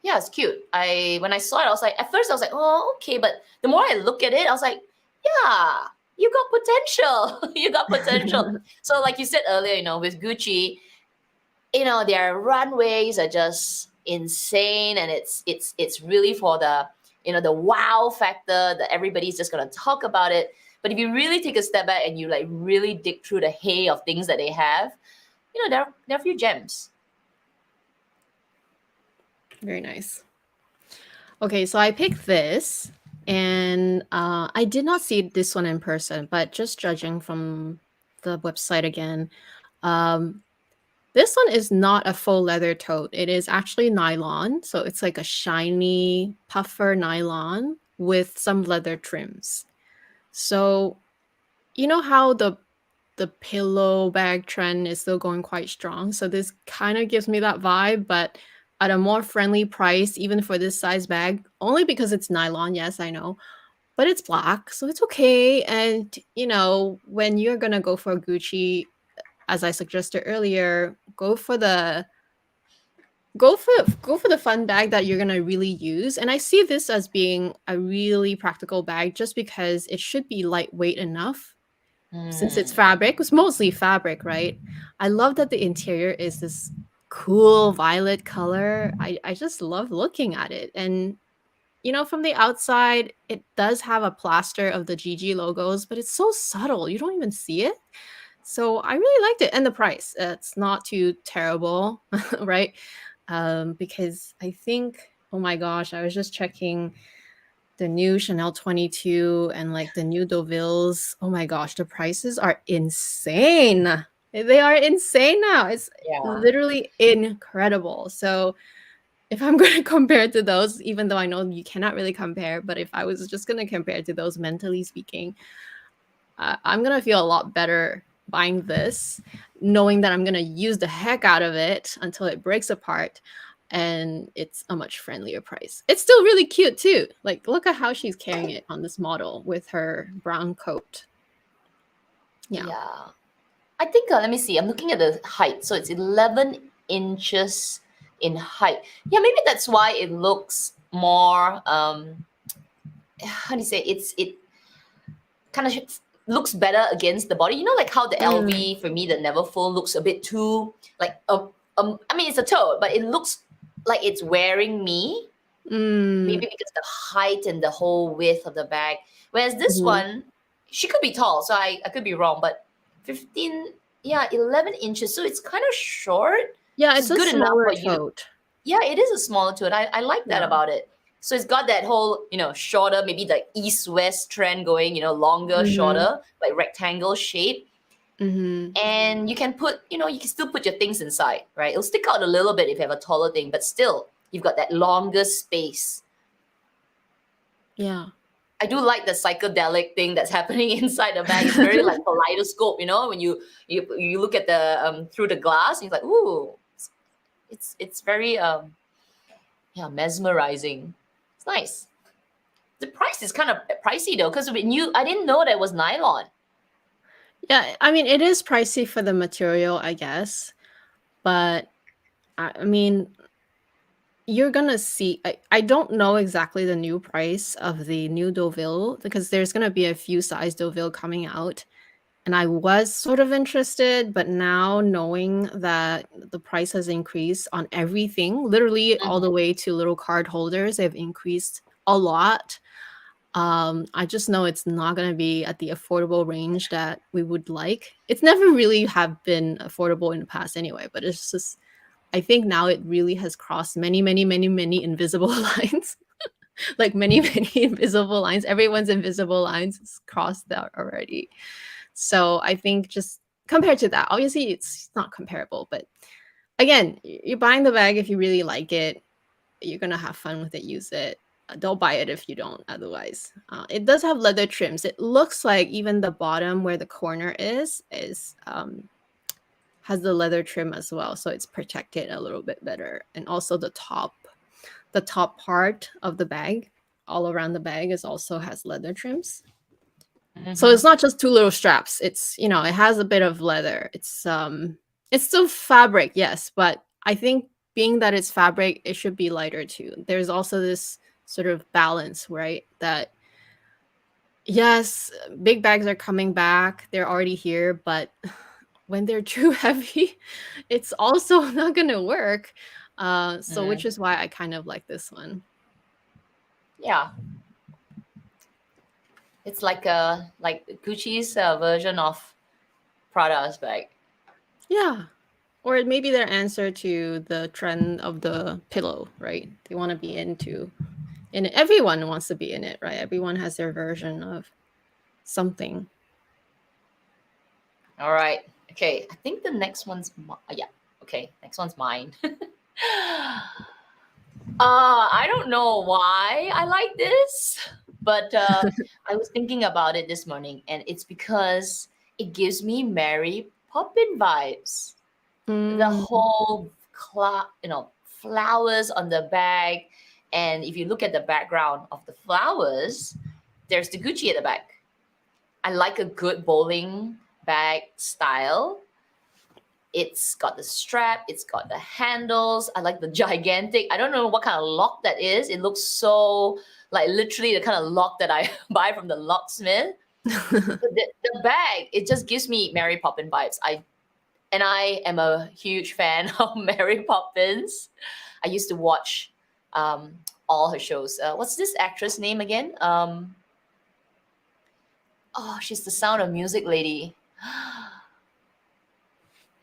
Yeah, it's cute. When I saw it, I was like, at first I was like, oh, okay, but the more I look at it, I was like, yeah, you got potential. You got potential. So like you said earlier, with Gucci, their runways are just insane, and it's really for the wow factor that everybody's just gonna talk about it. But if you really take a step back and you like really dig through the hay of things that they have, there are a few gems. Very nice. Okay, so I picked this, and I did not see this one in person, but just judging from the website again, um, this one is not a full leather tote. It is actually nylon, so it's like a shiny puffer nylon with some leather trims. So you know how the pillow bag trend is still going quite strong. So this kind of gives me that vibe, but at a more friendly price, even for this size bag, only because it's nylon. Yes, I know, but it's black, so it's okay. And when you're gonna go for Gucci, as I suggested earlier, go for the fun bag that you're gonna really use. And I see this as being a really practical bag just because it should be lightweight enough since it's Mm, fabric. It's mostly fabric, right? I love that the interior is this cool violet color. I just love looking at it. And from the outside, it does have a plaster of the GG logos, but it's so subtle. You don't even see it. So I really liked it. And the price, it's not too terrible, right? Because I think, oh my gosh, I was just checking the new Chanel 22 and like the new Deauvilles. Oh my gosh, the prices are insane. They are insane now. It's yeah. literally incredible. So if I'm going to compare to those, even though I know you cannot really compare, but if I was just going to compare to those mentally speaking, I'm going to feel a lot better buying this, knowing that I'm going to use the heck out of it until it breaks apart. And it's a much friendlier price. It's still really cute too. Like, look at how she's carrying it on this model with her brown coat. Yeah. Yeah. I think, let me see, I'm looking at the height. So it's 11 inches in height. Yeah, maybe that's why it looks more how do you say, it kind of looks better against the body. You know, like how the Mm, LV for me, the Neverfull, looks a bit too like I mean, it's a tote, but it looks like it's wearing me. mm, Maybe because the height and the whole width of the bag. Whereas this mhm. one, she could be tall, so I could be wrong, but 15, yeah, 11 inches. So it's kind of short, Yeah, which it's is a good enough smaller for you to, tote. yeah, it is a smaller tote. I like that Yeah. about it. So it's got that whole, shorter, maybe the east-west trend going, longer, Mm-hmm. shorter, like rectangle shape. Mm-hmm. And you can put, you can still put your things inside, right? It'll stick out a little bit if you have a taller thing, but still, you've got that longer space. Yeah. I do like the psychedelic thing that's happening inside the bag. It's very like kaleidoscope, when you look at the through the glass, and it's like, ooh, it's very yeah, mesmerizing. It's nice. The price is kind of pricey though, because I didn't know that it was nylon. Yeah, I mean, it is pricey for the material, I guess, but I mean, you're gonna see. I don't know exactly the new price of the new Deauville because there's gonna be a few size Deauville coming out, and I was sort of interested, but now knowing that the price has increased on everything, literally all the Mhm. way to little card holders, they've increased a lot. I just know it's not gonna be at the affordable range that we would like. It's never really have been affordable in the past anyway, but it's just I think now it really has crossed many, many, many, many invisible lines. Like many, many invisible lines. Everyone's invisible lines is crossed that already. So I think just compared to that, obviously it's not comparable, but again, you're buying the bag if you really like it. You're gonna have fun with it, use it. Don't buy it if you don't. Otherwise, it does have leather trims. It looks like even the bottom where the corner is has the leather trim as well, so it's protected a little bit better. And also the top part of the bag, all around the bag, is also has leather trims. So it's Mhm. not just two little straps. It's it has a bit of leather. It's still fabric, yes, but I think being that it's fabric, it should be lighter too. There's also this sort of balance, right? That yes, big bags are coming back. They're already here, but when they're too heavy, it's also not gonna work. So which Mm. is why I kind of like this one. Yeah, it's like Gucci's version of Prada's bag. Yeah. Or maybe their answer to the trend of the pillow, right? They want to be into in it. Everyone wants to be in it, right? Everyone has their version of something. All right. Okay. I think the next one's yeah. Okay. Next one's mine. I don't know why I like this, but I was thinking about it this morning, and it's because it gives me Mary Poppin vibes. The Mm, whole flowers on the bag, and if you look at the background of the flowers, there's the Gucci at the back. I like a good bowling bag style. It's got the strap, it's got the handles. I like the gigantic, I don't know what kind of lock that is. It looks so like literally the kind of lock that I buy from the locksmith. But the bag, it just gives me Mary Poppins vibes. I am a huge fan of Mary Poppins. I used to watch all her shows. What's this actress name again? Oh, she's the Sound of Music lady.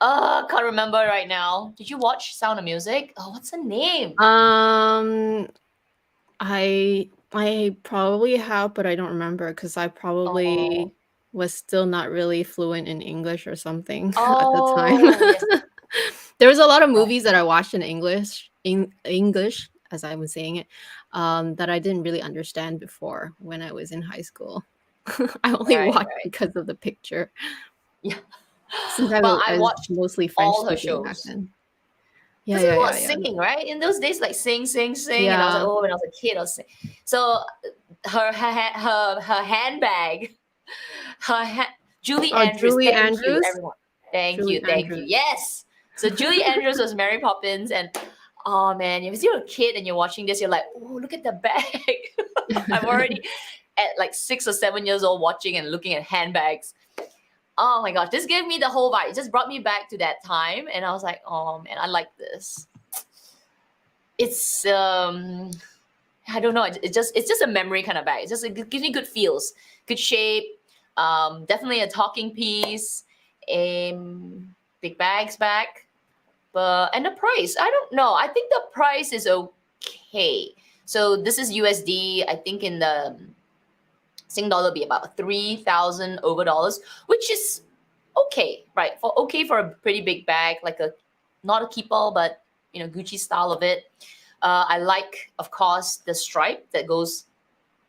Can't remember right now. Did you watch Sound of Music? Oh, what's her name? um, I probably have, but I don't remember because I Oh, probably was still not really fluent in English or something at the time. oh, yes. There was a lot of Right, movies that I watched in English, as I was saying it, that I didn't really understand before when I was in high school. I only right, watched right. because of the picture Yeah. since Well, I I was watched mostly French all her speaking back shows. then. Yeah, Because there's yeah, a lot yeah, of yeah. singing, right? In those days, like sing, sing, sing, and I was like, Yeah. oh, when I was a kid, I was sing. So her handbag, her ha- Julie Oh, Andrews. Julie Thank you, Andrews. everyone. Thank Julie you, thank you. Andrews. Yes. So Julie Andrews was Mary Poppins, and Oh man, if you're a kid and you're watching this, you're like, oh, look at the bag. I'm already at like 6 or 7 years old watching and looking at handbags. Oh my gosh, this gave me the whole vibe. It just brought me back to that time, and I was like, oh man, I like this. It's I don't know. It's just a memory kind of bag. It gives me good feels, good shape. Definitely a talking piece. Big bags back, but and the price, I don't know. I think the price is okay. So this is USD. I think in the Sing dollar be about 3,000 over dollars, which is okay, right? For a pretty big bag, like a not a keeper, but Gucci style of it. I like, of course, the stripe that goes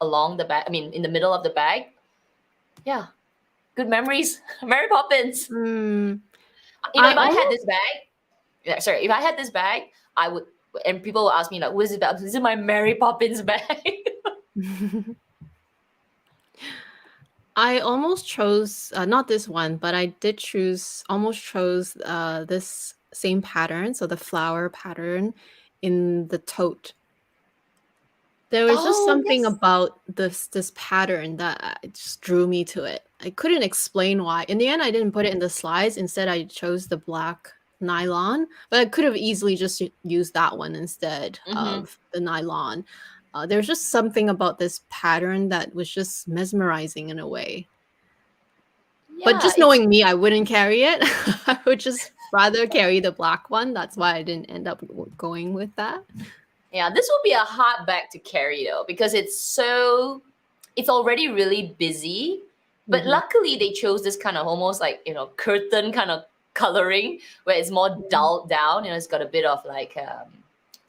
along the bag. I mean, in the middle of the bag. Yeah, good memories. Mary Poppins. Hmm. If I had this bag, if I had this bag, I would. And people will ask me like, "What is it about? This is my Mary Poppins bag." I almost chose not this one, but I did almost chose this same pattern, so the flower pattern in the tote. There was just Oh something yes. about this pattern that just drew me to it. I couldn't explain why. In the end, I didn't put it in the slides. Instead, I chose the black nylon, but I could have easily just used that one instead Mm-hmm. of the nylon. There's just something about this pattern that was just mesmerizing in a way. But Yeah, just it's knowing me, I wouldn't carry it. I would just rather carry the black one. That's why I didn't end up going with that. Yeah, this will be a hard bag to carry though, because it's already really busy. But Mhm. luckily they chose this kind of almost like, curtain kind of coloring where it's more dulled down, it's got a bit of like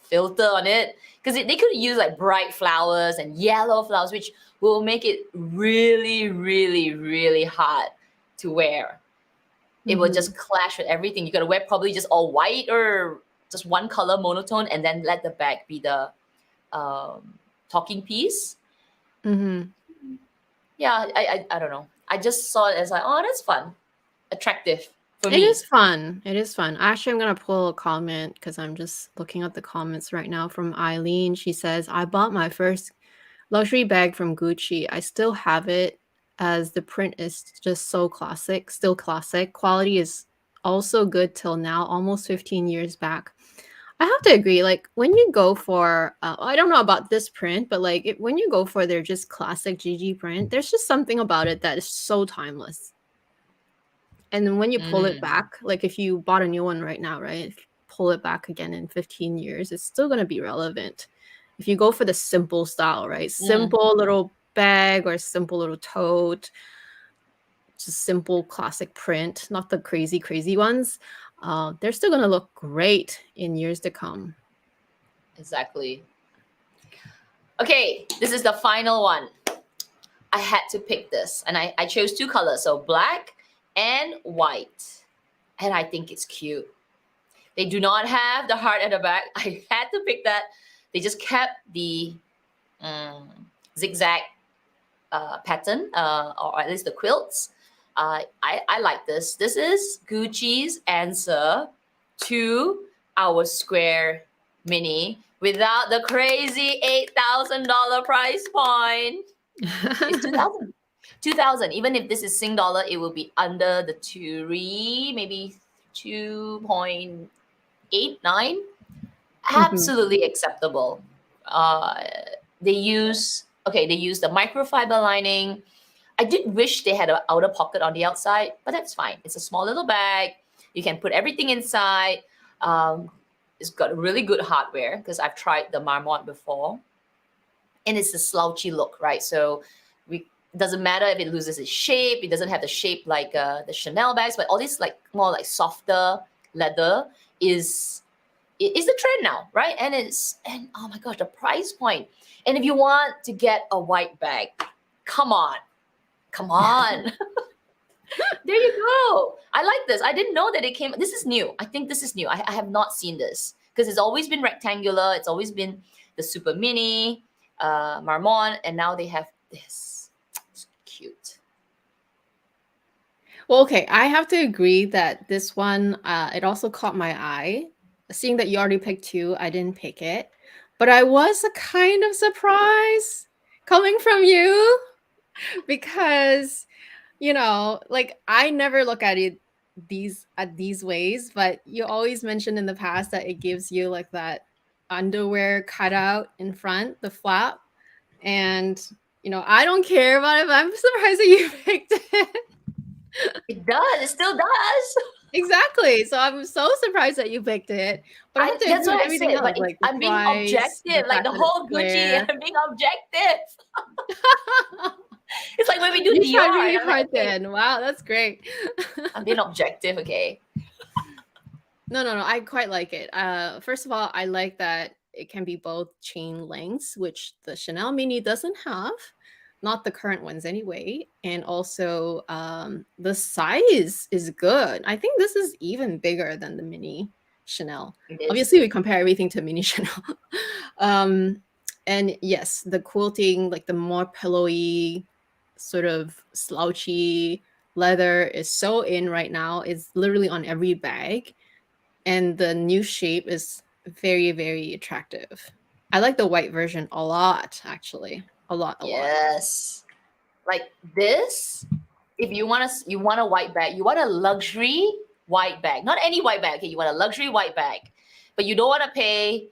filter on it. Because they could use like bright flowers and yellow flowers, which will make it really, really, really hard to wear. It will Mhm. just clash with everything. You gotta wear probably just all white or just one color monotone, and then let the bag be the talking piece. Mhm. Yeah, I don't know. I just saw it as like, oh, that's fun, attractive for It me. is fun. It is fun. Actually, I'm gonna pull a comment because I'm just looking at the comments right now from Eileen. She says, "I bought my first luxury bag from Gucci. I still have it as the print is just so classic, still classic. Quality is also good till now, almost 15 years back." I have to agree. Like when you go for, I don't know about this print, but like when you go for their just classic GG print, there's just something about it that is so timeless. And then when you pull it Mm, back, like if you bought a new one right now, right? If you pull it back again in 15 years, it's still going to be relevant. If you go for the simple style, right? mm. Simple little bag or simple little tote, just simple classic print, not the crazy, crazy ones. They're still going to look great in years to come. Exactly. Okay, this is the final one. I had to pick this, and I chose two colors, so black and white. And I think it's cute. They do not have the heart at the back. I had to pick that. They just kept the zigzag pattern, or at least the quilts. I like this. This is Gucci's answer to our square mini without the crazy $8,000 price point. It's 2,000. 2,000. Even if this is Sing dollar, it will be under the three, maybe 2.89. Mhm. Absolutely acceptable. Uh, they use the microfiber lining. I did wish they had an outer pocket on the outside, but that's fine. It's a small little bag. You can put everything inside. Um, it's got really good hardware because I've tried the Marmot before, and it's a slouchy look, right? So we it doesn't matter if it loses its shape. It doesn't have the shape like the Chanel bags, but all this like more like softer leather is is the trend now, right? And oh my gosh, the price point. And if you want to get a white bag, come on, come on. There you go. I like this. I didn't know that it came. This is new. I think this is new. I have not seen this because it's always been rectangular. It's always been the super mini, Marmont, and now they have this. It's cute. Well, okay, I have to agree that this one, it also caught my eye. seeing that you already picked two, I didn't pick it. But I was a kind of surprise coming from you because, like I never look at it these ways, but you always mentioned in the past that it gives you like that underwear cutout in front, the flap. And I don't care about it, but I'm surprised that you picked it. It does. It still does. Exactly. So I'm so surprised that you picked it. But I have to That's agree what with I everything said. else, But like the I'm being price, the objective, like fact the that it's whole Gucci. square. I'm being objective. It's like when we do You Dior. tried really I'm like, hard okay, then. Wow, that's great. I'm being objective. Okay. No. I quite like it. First of all, I like that it can be both chain lengths, which the Chanel Mini doesn't have, not the current ones anyway. And also, the size is good. I think this is even bigger than the Mini Chanel. It is. Obviously, we compare everything to Mini Chanel. um, and yes, the quilting, like the more pillowy, sort of slouchy leather, is so in right now. It's literally on every bag, and the new shape is very, very attractive. I like the white version a lot, actually. A lot, a lot. Yes. Like this. If you want a white bag. You want a luxury white bag. Not any white bag. Okay, you want a luxury white bag, but you don't want to pay,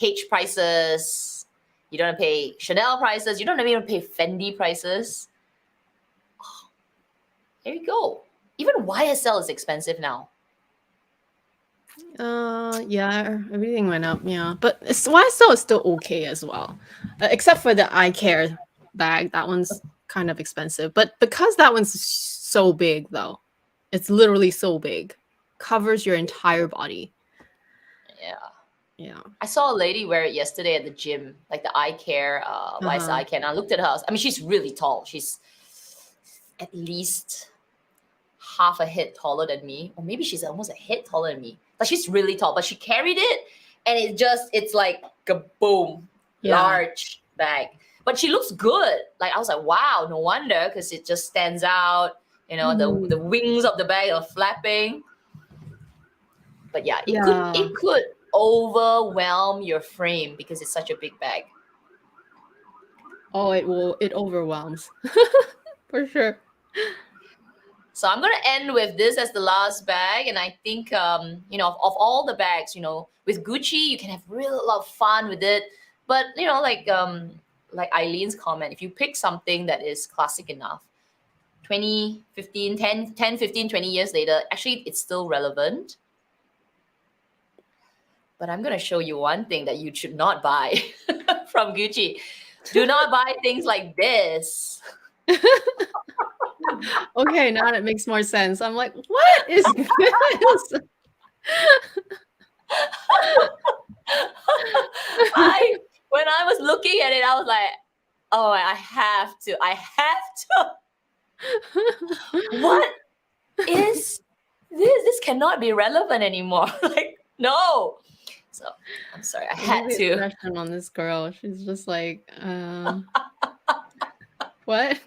H prices. You don't want to pay Chanel prices. You don't even pay Fendi prices. There you go. Even YSL is expensive now. Yeah, everything went up, yeah. But YSL is still okay as well. Except for the eye care bag. That one's kind of expensive. But because that one's so big though, it's literally so big. Covers your entire body. Yeah. Yeah. I saw a lady wear it yesterday at the gym, like the eye care, YSL Uh-huh. eye care. And I looked at her. I mean, she's really tall. She's at least half a head taller than me, or maybe she's almost a head taller than me. But she's really tall. But she carried it, and it's like a boom, Yeah. large bag. But she looks good. Like I was like, wow, no wonder, because it just stands out. The wings of the bag are flapping. But yeah, it could Yeah. it could overwhelm your frame because it's such a big bag. Oh, it overwhelms. For sure. So I'm gonna end with this as the last bag, and I think of all the bags, with Gucci you can have real lot of fun with it, but like Eileen's comment, if you pick something that is classic enough, 20, 15, 10, 10, 15, 20 years later, actually it's still relevant. But I'm gonna show you one thing that you should not buy from Gucci. Do not buy things like this. Okay, now it makes more sense. I'm like, what is this? When I was looking at it, I was like, oh, I have to. What is this? This cannot be relevant anymore. Like, no. So I'm sorry, I had The to. expression on this girl, she's just like, what?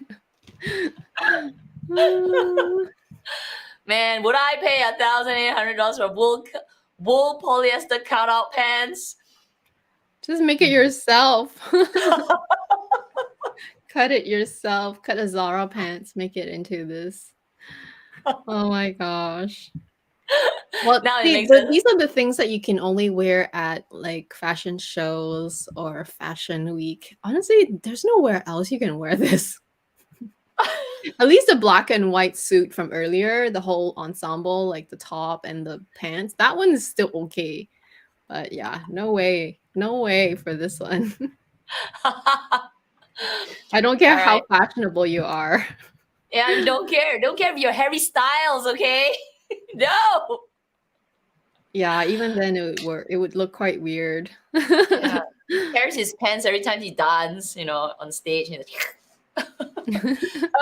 Man, would I pay $1,800 for wool polyester cutout pants? Just make it yourself. Cut it yourself. Cut a Zara pants. Make it into this. Oh my gosh. Well, Now it see, makes sense. these are the things that you can only wear at like fashion shows or fashion week. Honestly, there's nowhere else you can wear this. At least the black and white suit from earlier, the whole ensemble, like the top and the pants, that one is still okay. But yeah, no way for this one. I don't care All how right. fashionable you are. Yeah, I don't care. Don't care if you're Harry Styles, okay? No. Yeah, even then it would look quite weird. Yeah. He carries his pants every time he dance, on stage.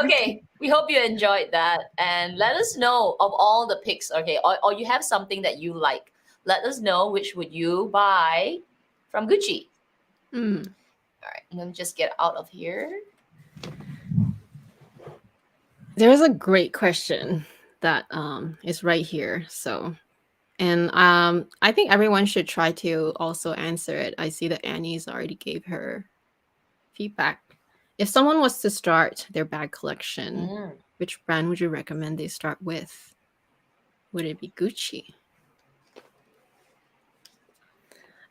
Okay, we hope you enjoyed that, and let us know of all the picks. Okay, or you have something that you like. Let us know which would you buy from Gucci. Mm. All right, let me just get out of here. There's a great question that is right here. So And I think everyone should try to also answer it. I see that Annie's already gave her feedback. If someone was to start their bag collection, Mm. which brand would you recommend they start with? Would it be Gucci?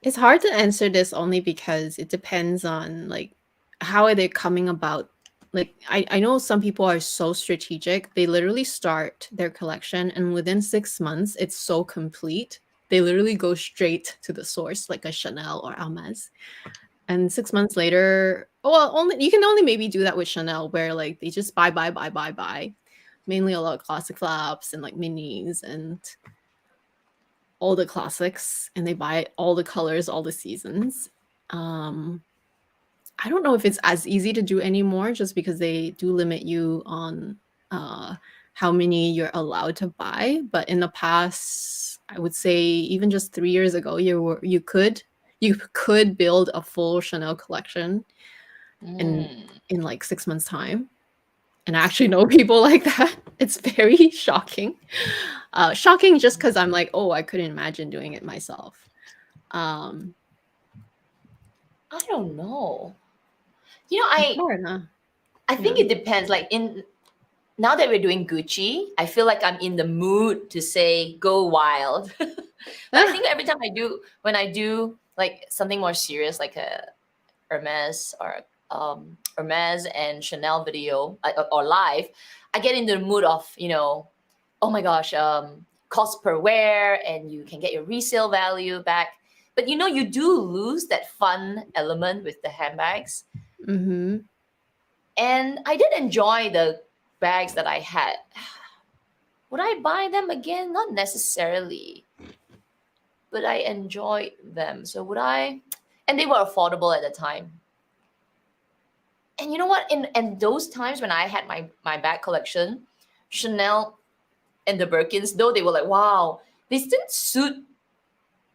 It's hard to answer this only because it depends on like how are they coming about. Like I know some people are so strategic. They literally start their collection and within 6 months it's so complete. They literally go straight to the source, like a Chanel or Hermes. And 6 months later, well, only you can only maybe do that with Chanel, where like they just buy. Mainly a lot of classic flaps and like minis and all the classics, and they buy all the colors, all the seasons. Um, I don't know if it's as easy to do anymore, just because they do limit you on how many you're allowed to buy. But in the past, I would say even just 3 years ago, you could build a full Chanel collection in Mm. in like 6 months time. And I actually know people like that. It's very shocking. Shocking just because I'm like, oh, I couldn't imagine doing it myself. Um, I don't know. You know, it's I hard, huh? I Yeah. think it depends. Like in now that we're doing Gucci, I feel like I'm in the mood to say go wild. But I Ah, think every time when I do like something more serious, like a Hermes or Hermes and Chanel video or live, I get into the mood of oh my gosh, cost per wear, and you can get your resale value back. But you do lose that fun element with the handbags. mm-hmm. And I did enjoy the bags that I had. Would I buy them again? Not necessarily, but I enjoyed them. So would I? And they were affordable at the time. And you know what? In those times when I had my bag collection, Chanel and the Birkins, though they were like, wow, they didn't suit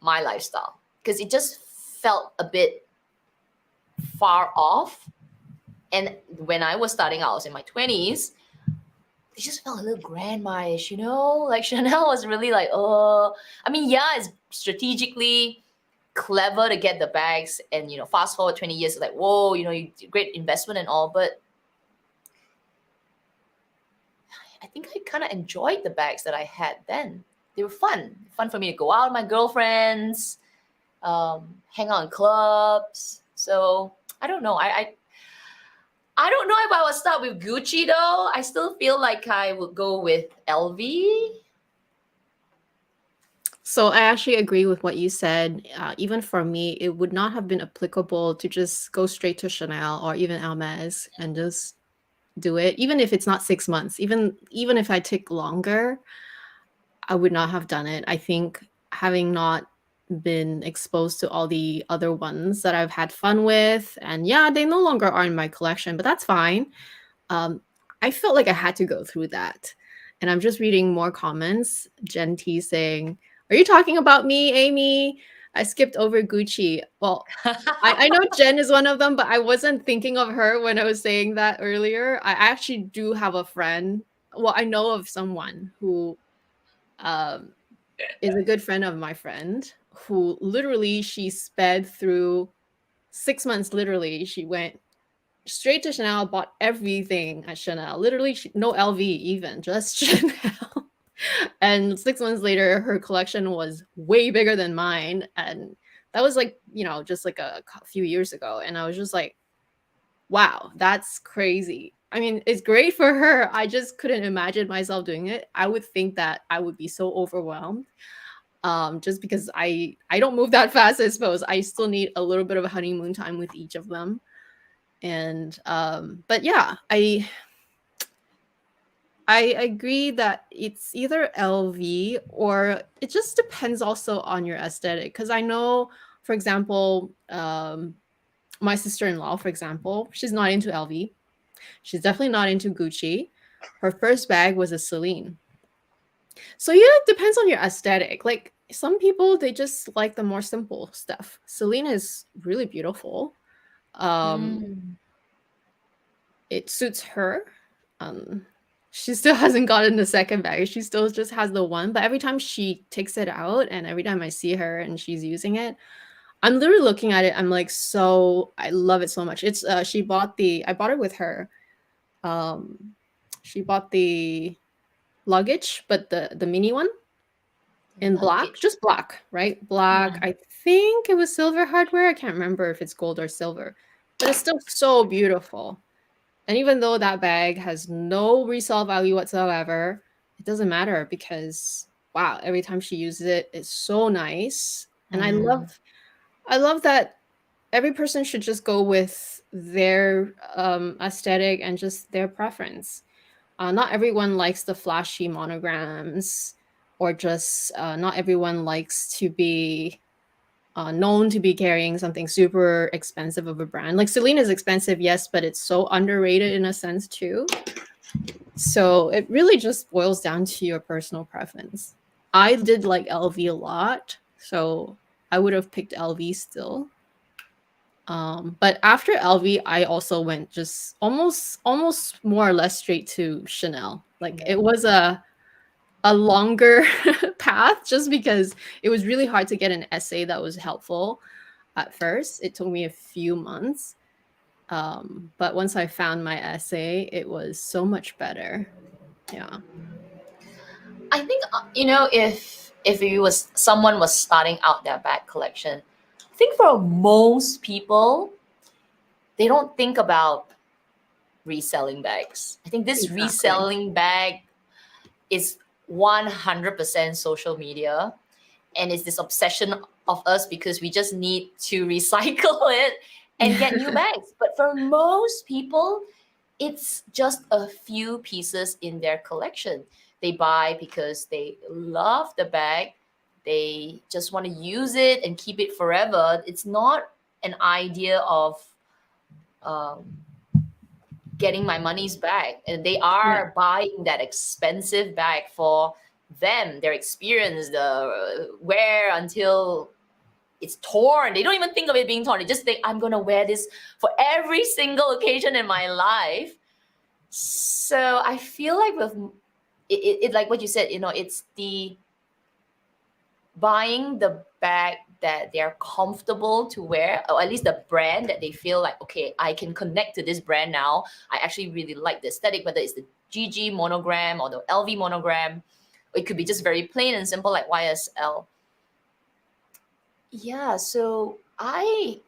my lifestyle because it just felt a bit far off. And when I was starting out, I was in my 20s, they just felt a little grandma-ish, Like Chanel was really like, oh, I mean, yeah, it's strategically clever to get the bags, and fast forward 20 years, it's like, whoa, great investment and all, but I think I kind of enjoyed the bags that I had then. They were fun for me to go out with my girlfriends, hang out in clubs. So I don't know. I don't know if I would start with Gucci though. I still feel like I would go with LV. So I actually agree with what you said. Even for me, it would not have been applicable to just go straight to Chanel or even Hermes and just do it. Even if it's not 6 months, even if I take longer, I would not have done it. I think having not been exposed to all the other ones that I've had fun with, and yeah, they no longer are in my collection, but that's fine. Um, I felt like I had to go through that. And I'm just reading more comments. Jen T saying, are you talking about me, Amy? I skipped over Gucci. Well, I know Jen is one of them, but I wasn't thinking of her when I was saying that earlier. I actually do have a friend. Well, I know of someone who um, is a good friend of my friend who literally she sped through 6 months. Literally, she went straight to Chanel, bought everything at Chanel. Literally, no LV even, just Chanel. And 6 months later, her collection was way bigger than mine. And that was like, just like a few years ago. And I was just like, wow, that's crazy. I mean, it's great for her. I just couldn't imagine myself doing it. I would think that I would be so overwhelmed. Just because I don't move that fast, I suppose. I still need a little bit of a honeymoon time with each of them. And but yeah, I agree that it's either LV or it just depends also on your aesthetic. Because I know, for example, my sister-in-law, for example, she's not into LV. She's definitely not into Gucci. Her first bag was a Celine. So yeah, it depends on your aesthetic. Like some people, they just like the more simple stuff. Celine is really beautiful. Um, Mm. it suits her. Um, she still hasn't gotten the second bag. She still just has the one. But every time she takes it out, and every time I see her and she's using it, I'm literally looking at it. I'm like, so I love it so much. It's I bought it with her. Um, she bought the luggage, but the mini one in black, Luggage. just black, right? Black. Mm. I think it was silver hardware. I can't remember if it's gold or silver, but it's still so beautiful. And even though that bag has no resale value whatsoever, it doesn't matter because wow, every time she uses it, it's so nice. And Mm. I love that every person should just go with their aesthetic and just their preference. Not everyone likes the flashy monograms, or just not everyone likes to be known to be carrying something super expensive of a brand. Like Celine is expensive, yes, but it's so underrated in a sense too. So it really just boils down to your personal preference. I did like LV a lot, so I would have picked LV still. But after LV, I also went just almost more or less straight to Chanel. Like it was a longer path just because it was really hard to get an essay that was helpful at first. It took me a few months. But once I found my essay, it was so much better. Yeah. I think if it was someone was starting out their bag collection, I think for most people they don't think about reselling bags. I think this Exactly. reselling bag is 100% social media, and it's this obsession of us because we just need to recycle it and get new bags. But for most people, it's just a few pieces in their collection. They buy because they love the bag. They just want to use it and keep it forever. It's not an idea of um, getting my money's back. And they Yeah. are buying that expensive bag for them, their experience, the wear until it's torn. They don't even think of it being torn. They just think, I'm going to wear this for every single occasion in my life. So I feel like with it like what you said, it's the buying the bag that they're comfortable to wear, or at least the brand that they feel like, okay, I can connect to this brand now. I actually really like the aesthetic, whether it's the GG monogram or the LV monogram. It could be just very plain and simple like YSL. Yeah, so I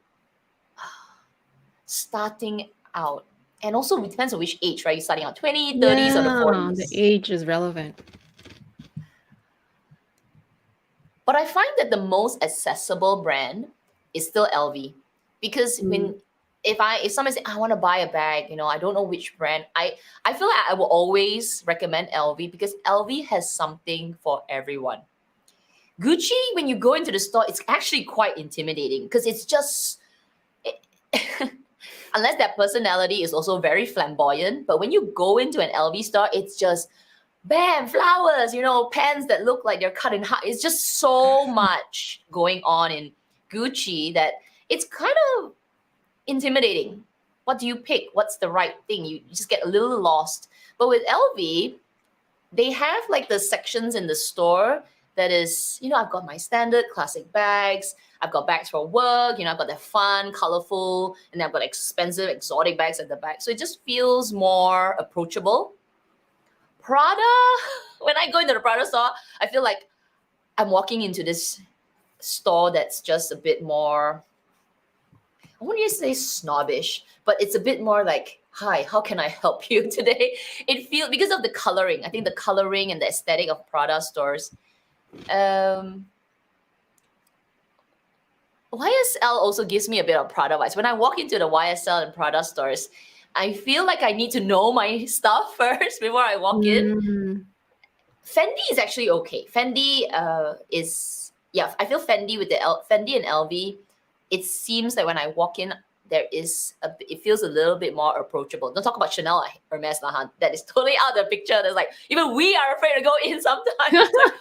starting out, and also it depends on which age, right? You're starting out 20, 30s, or the Yeah, the 40s. age is relevant. But I find that the most accessible brand is still LV, because Mm. if someone say I want to buy a bag, I don't know which brand. I feel like I will always recommend LV because LV has something for everyone. Gucci, when you go into the store, it's actually quite intimidating because it's just unless that personality is also very flamboyant. But when you go into an LV store, it's just bam, flowers, pens that look like they're cut in half. It's just so much going on in Gucci that it's kind of intimidating. What do you pick? What's the right thing? You just get a little lost. But with LV, they have like the sections in the store that is, I've got my standard classic bags. I've got bags for work. I've got the fun, colorful, and then I've got expensive, exotic bags at the back. So it just feels more approachable. Prada, when I go into the Prada store, I feel like I'm walking into this store that's just a bit more, I wouldn't just say snobbish, but it's a bit more like, hi, how can I help you today? It feels because of the coloring. I think the coloring and the aesthetic of Prada stores. Um, YSL also gives me a bit of Prada vibes. When I walk into the YSL and Prada stores, I feel like I need to know my stuff first before I walk in. Mm. Fendi is actually okay. Fendi is, yeah. I feel Fendi with the Fendi and LV. It seems that when I walk in, it feels a little bit more approachable. Don't talk about Chanel or Hermes, Lahan. That is totally out of the picture. There's like even we are afraid to go in sometimes. It's like,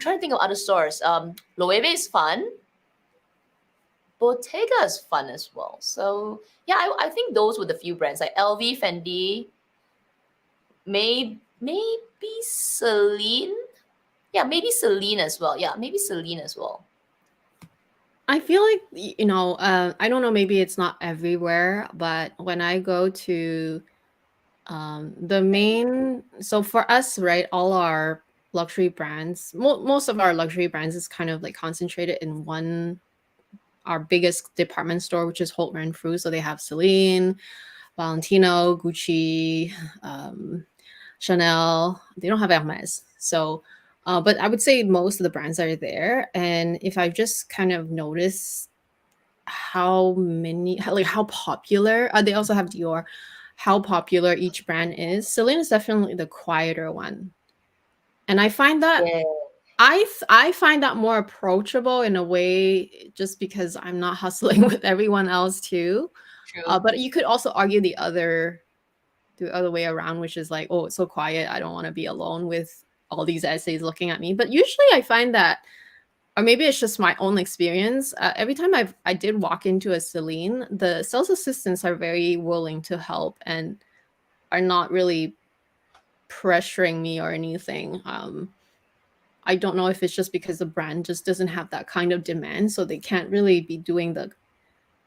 trying to think of other stores. Loewe is fun. Bottega is fun as well. So yeah, I think those were the few brands like LV, Fendi, maybe Celine. Yeah, maybe Celine as well. Yeah, maybe Celine as well. I feel like, I don't know, maybe it's not everywhere, but when I go to the main, so for us, right, all our luxury brands, most of our luxury brands is kind of like concentrated in one, our biggest department store, which is Holt Renfrew. So they have Celine, Valentino, Gucci, Chanel. They don't have Hermes. So, but I would say most of the brands are there. And if I just kind of notice how popular, they also have Dior, how popular each brand is. Celine is definitely the quieter one. And I find that Yeah, I find that more approachable in a way, just because I'm not hustling with everyone else too. true. But you could also argue the other way around, which is like, oh, it's so quiet. I don't want to be alone with all these essays looking at me. But usually I find that, or maybe it's just my own experience. Every time I did walk into a Celine, the sales assistants are very willing to help and are not really pressuring me or anything. I don't know if it's just because the brand just doesn't have that kind of demand, so they can't really be doing the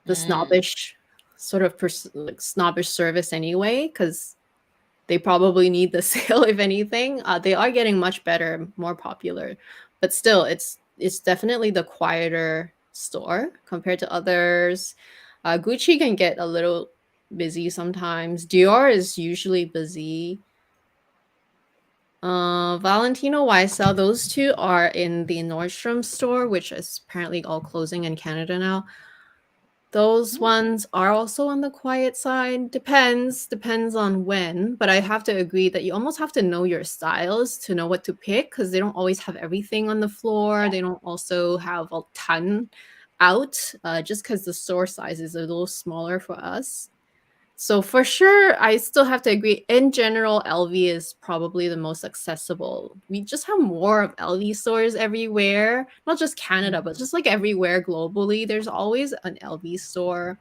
Mm, snobbish sort of like snobbish service anyway, because they probably need the sale if anything. They are getting much better, more popular, but still, it's definitely the quieter store compared to others. Gucci can get a little busy sometimes. Dior is usually busy. Valentino, YSL, those two are in the Nordstrom store, which is apparently all closing in Canada now. Those mm, ones are also on the quiet side. Depends on when. But I have to agree that you almost have to know your styles to know what to pick, because they don't always have everything on the floor. yeah. They don't also have a ton out, just because the store size is a little smaller for us. So for sure, I still have to agree. In general, LV is probably the most accessible. We just have more of LV stores everywhere, not just Canada, but Mm, just like everywhere globally. There's always an LV store.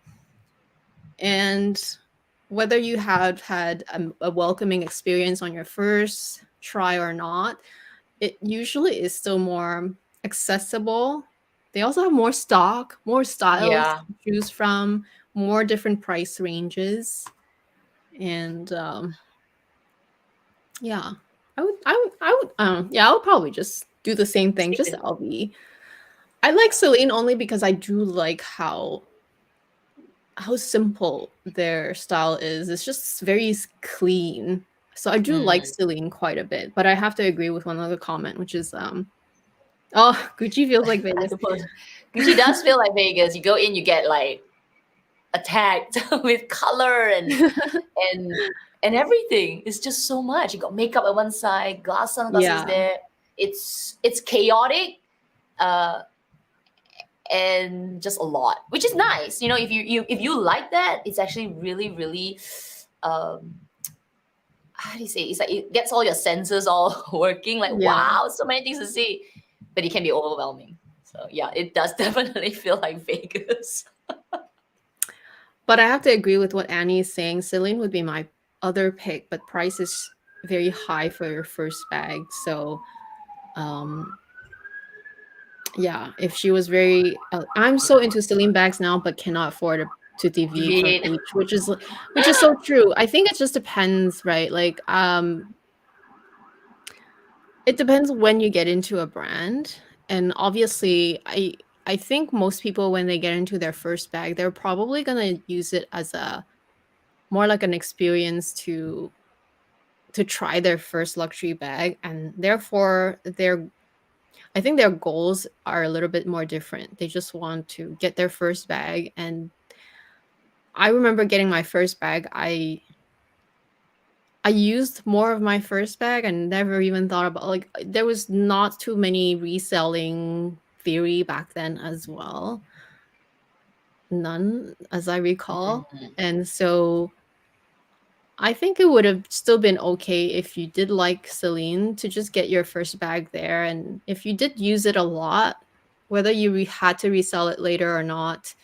And whether you had a welcoming experience on your first try or not, it usually is still more accessible. They also have more stock, more styles yeah. to choose from, more different price ranges. And yeah, yeah, I would probably just do the same thing, just Stick LV. I like Celine only because I do like how simple their style is. It's just very clean. So I do like mm, Celine quite a bit, but I have to agree with one other comment, which is oh, Gucci feels like I Vegas. suppose Gucci does feel like Vegas. You go in, you get like attacked with color and and everything. It's just so much. You got makeup at one side, glass sunglasses Yeah, there. It's chaotic, uh, and just a lot, which is nice. You know, if you like that, it's actually really um how do you say? It's like it gets all your senses all working. Like yeah. wow, so many things to see, but it can be overwhelming. So yeah, it does definitely feel like Vegas. But I have to agree with what Annie is saying. Celine would be my other pick, but price is very high for your first bag. So um yeah, if she was very I'm so into Celine bags now, but cannot afford to deviate from Deviate. each, which is so true. I think it just depends, right? Like it depends when you get into a brand. And obviously I think most people, when they get into their first bag, they're probably going to use it as a more like an experience to try their first luxury bag, and therefore I think their goals are a little bit more different. They just want to get their first bag. And I remember getting my first bag. I used more of my first bag and never even thought about, like, there was not too many reselling theory back then as well. None, as I recall. Mhm. And so I think it would have still been okay if you did like Celine to just get your first bag there. And if you did use it a lot, whether you had to resell it later or not,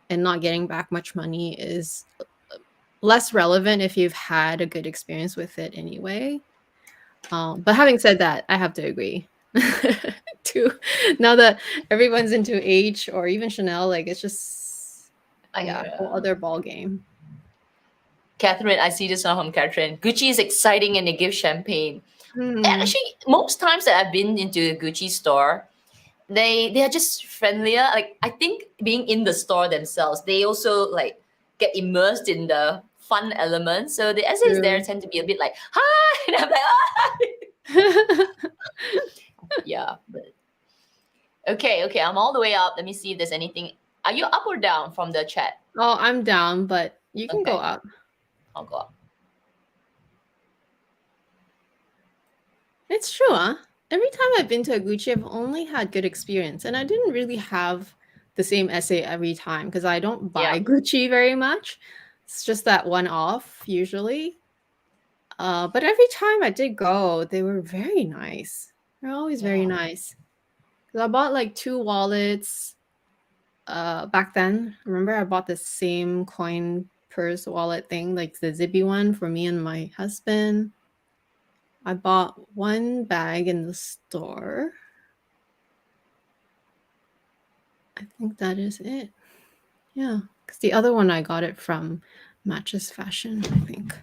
and not getting back much money is less relevant if you've had a good experience with it anyway. But having said that, I have to agree. Too, now that everyone's into H or even Chanel, like it's just whole other ball game. Catherine, I see this now from Catherine. Gucci is exciting and they give champagne. Hmm. Actually, most times that I've been into a Gucci store, they are just friendlier. Like I think being in the store themselves, they also like get immersed in the fun element. So the essays there True. tend to be a bit like hi, and I'm like ah. Yeah. But okay. I'm all the way up. Let me see if there's anything. Are you up or down from the chat? Oh, I'm down, but you can go Okay, up. I'll go up. It's true, huh? Every time I've been to a Gucci, I've only had good experience, and I didn't really have the same essay every time because I don't buy Yeah. Gucci very much. It's just that one off usually. But every time I did go, they were very nice. They're always very Yeah. nice. 'Cause I bought like 2 wallets back then. Remember, I bought the same coin purse wallet thing, like the zippy one for me and my husband. I bought one bag in the store. I think that is it. Yeah, because the other one I got it from Matches Fashion, I think.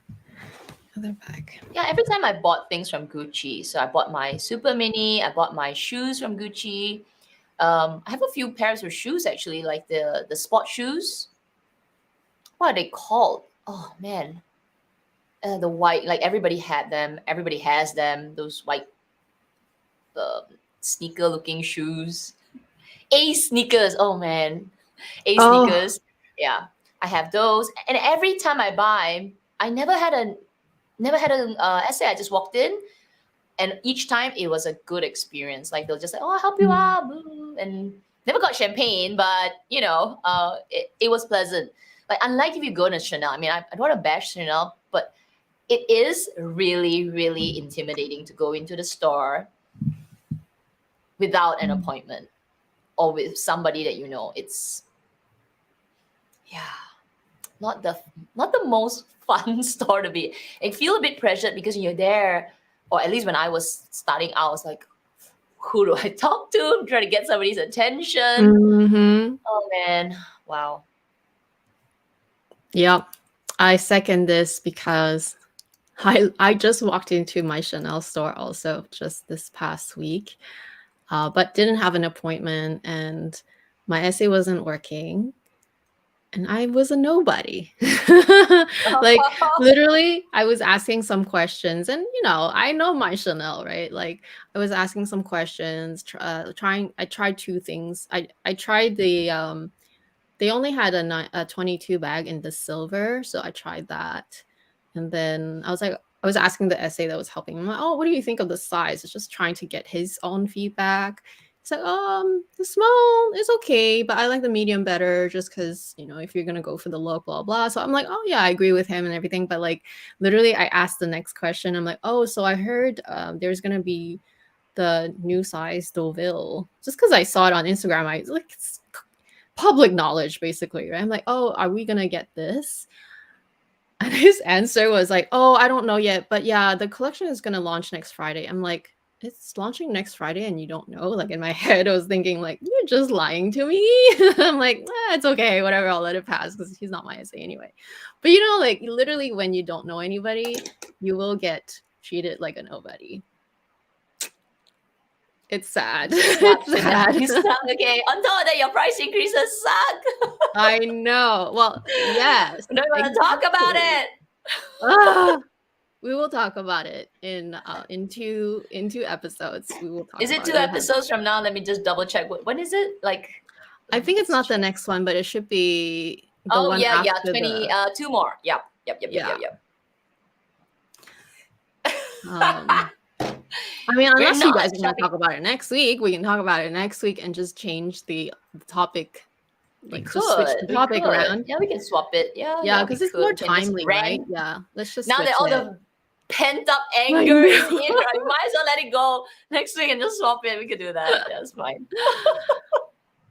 Other bag. Yeah, every time I bought things from Gucci, so I bought my Super Mini, I bought my shoes from Gucci. I have a few pairs of shoes actually, like the sport shoes. What are they called? Oh man, the white, like everybody had them, everybody has them. Those white uh, sneaker looking shoes. A sneakers. Oh man, A Oh, sneakers. Yeah, I have those, and every time I buy, I never had an essay. I just walked in, and each time it was a good experience. Like they'll just say, "Oh, I'll help you mm. out," boo, and never got champagne, but it was pleasant. Like unlike if you go to Chanel, I mean, I don't want to bash Chanel, but it is really, really intimidating to go into the store without an appointment or with somebody that you know. It's yeah, not the not the most fun store to be. I feel a bit pressured because you're there, or at least when I was starting out, I was like, who do I talk to? I'm trying to get somebody's attention. Mm-hmm. Oh man, wow. Yep. I second this because I just walked into my Chanel store also just this past week, but didn't have an appointment and my essay wasn't working. And I was a nobody. Like literally, I was asking some questions, and I know my Chanel, right? Like I was asking some questions, trying. I tried 2 things. I tried they only had a 22 bag in the silver, so I tried that. And then I was asking the essay that was helping him, like, oh, what do you think of the size? It's just trying to get his own feedback. He's like, the small is okay, but I like the medium better just because, if you're going to go for the look, blah, blah. So I'm like, oh, yeah, I agree with him and everything. But like, literally, I asked the next question. I'm like, oh, so I heard there's going to be the new size Deauville. Just because I saw it on Instagram, I like, it's public knowledge, basically, right? I'm like, oh, are we going to get this? And his answer was like, oh, I don't know yet, but yeah, the collection is going to launch next Friday. I'm like, it's launching next Friday and you don't know? Like in my head, I was thinking like, you're just lying to me. I'm like, it's okay, whatever, I'll let it pass because he's not my essay anyway. But like literally when you don't know anybody, you will get treated like a nobody. It's sad. Suck, It's Chanel. sad. You suck. Okay. On top of that, your price increases suck. I know. Well, yes, We don't want to talk about exactly. it. Ah, we will talk about it in two episodes. We will talk Is it about two it. episodes from now? Let me just double check. When is it? Like, I let me think it's just not the check. next one, but it should be the Oh one yeah. after 20. the 2 more. Yep. yeah. Yep. Um, I mean, We're unless you not guys want to shopping. talk about it next week, we can talk about it next week and just change the topic, We like just switch could. the We topic could. around. Yeah, we can swap it. Yeah, We because it's could. more We can just timely, right? rant. Yeah, let's just Now that switch all it. the pent up I anger is in, know. right? We might as well let it go next week and just swap it. We could do that. That's fine.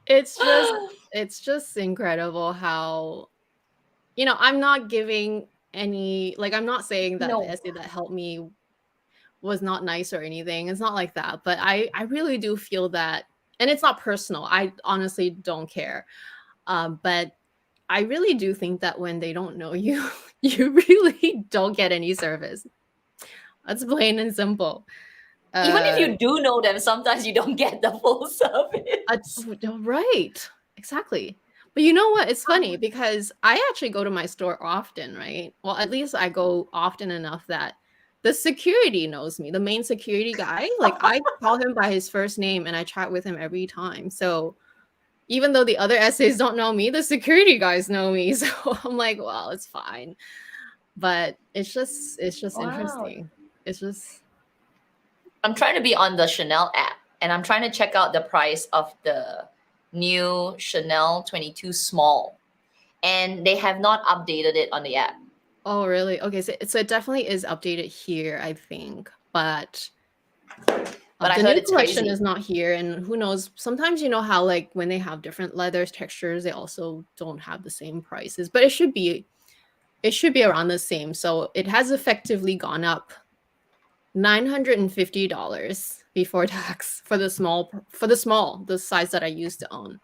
It's just incredible how I'm not giving any, like, I'm not saying that the No. essay that helped me was not nice or anything. It's not like that. But I really do feel that, and it's not personal. I honestly don't care. But I really do think that when they don't know you, you really don't get any service. That's plain and simple. Even if you do know them, sometimes you don't get the full service. Right. Exactly. But you know what? It's funny because I actually go to my store often, right? Well, at least I go often enough that the security knows me, the main security guy. Like, I call him by his first name and I chat with him every time. So even though the other essays don't know me, the security guys know me. So I'm like, well, it's fine. But it's just Wow. interesting. It's just I'm trying to be on the Chanel app and I'm trying to check out the price of the new Chanel 22 small. And they have not updated it on the app. Oh, really? Okay, so it definitely is updated here, I think. But But I the heard new it's collection crazy. is not here, and who knows? Sometimes you know how, like, when they have different leathers textures, they also don't have the same prices. But it should be around the same. So it has effectively gone up $950 before tax for the the size that I used to own.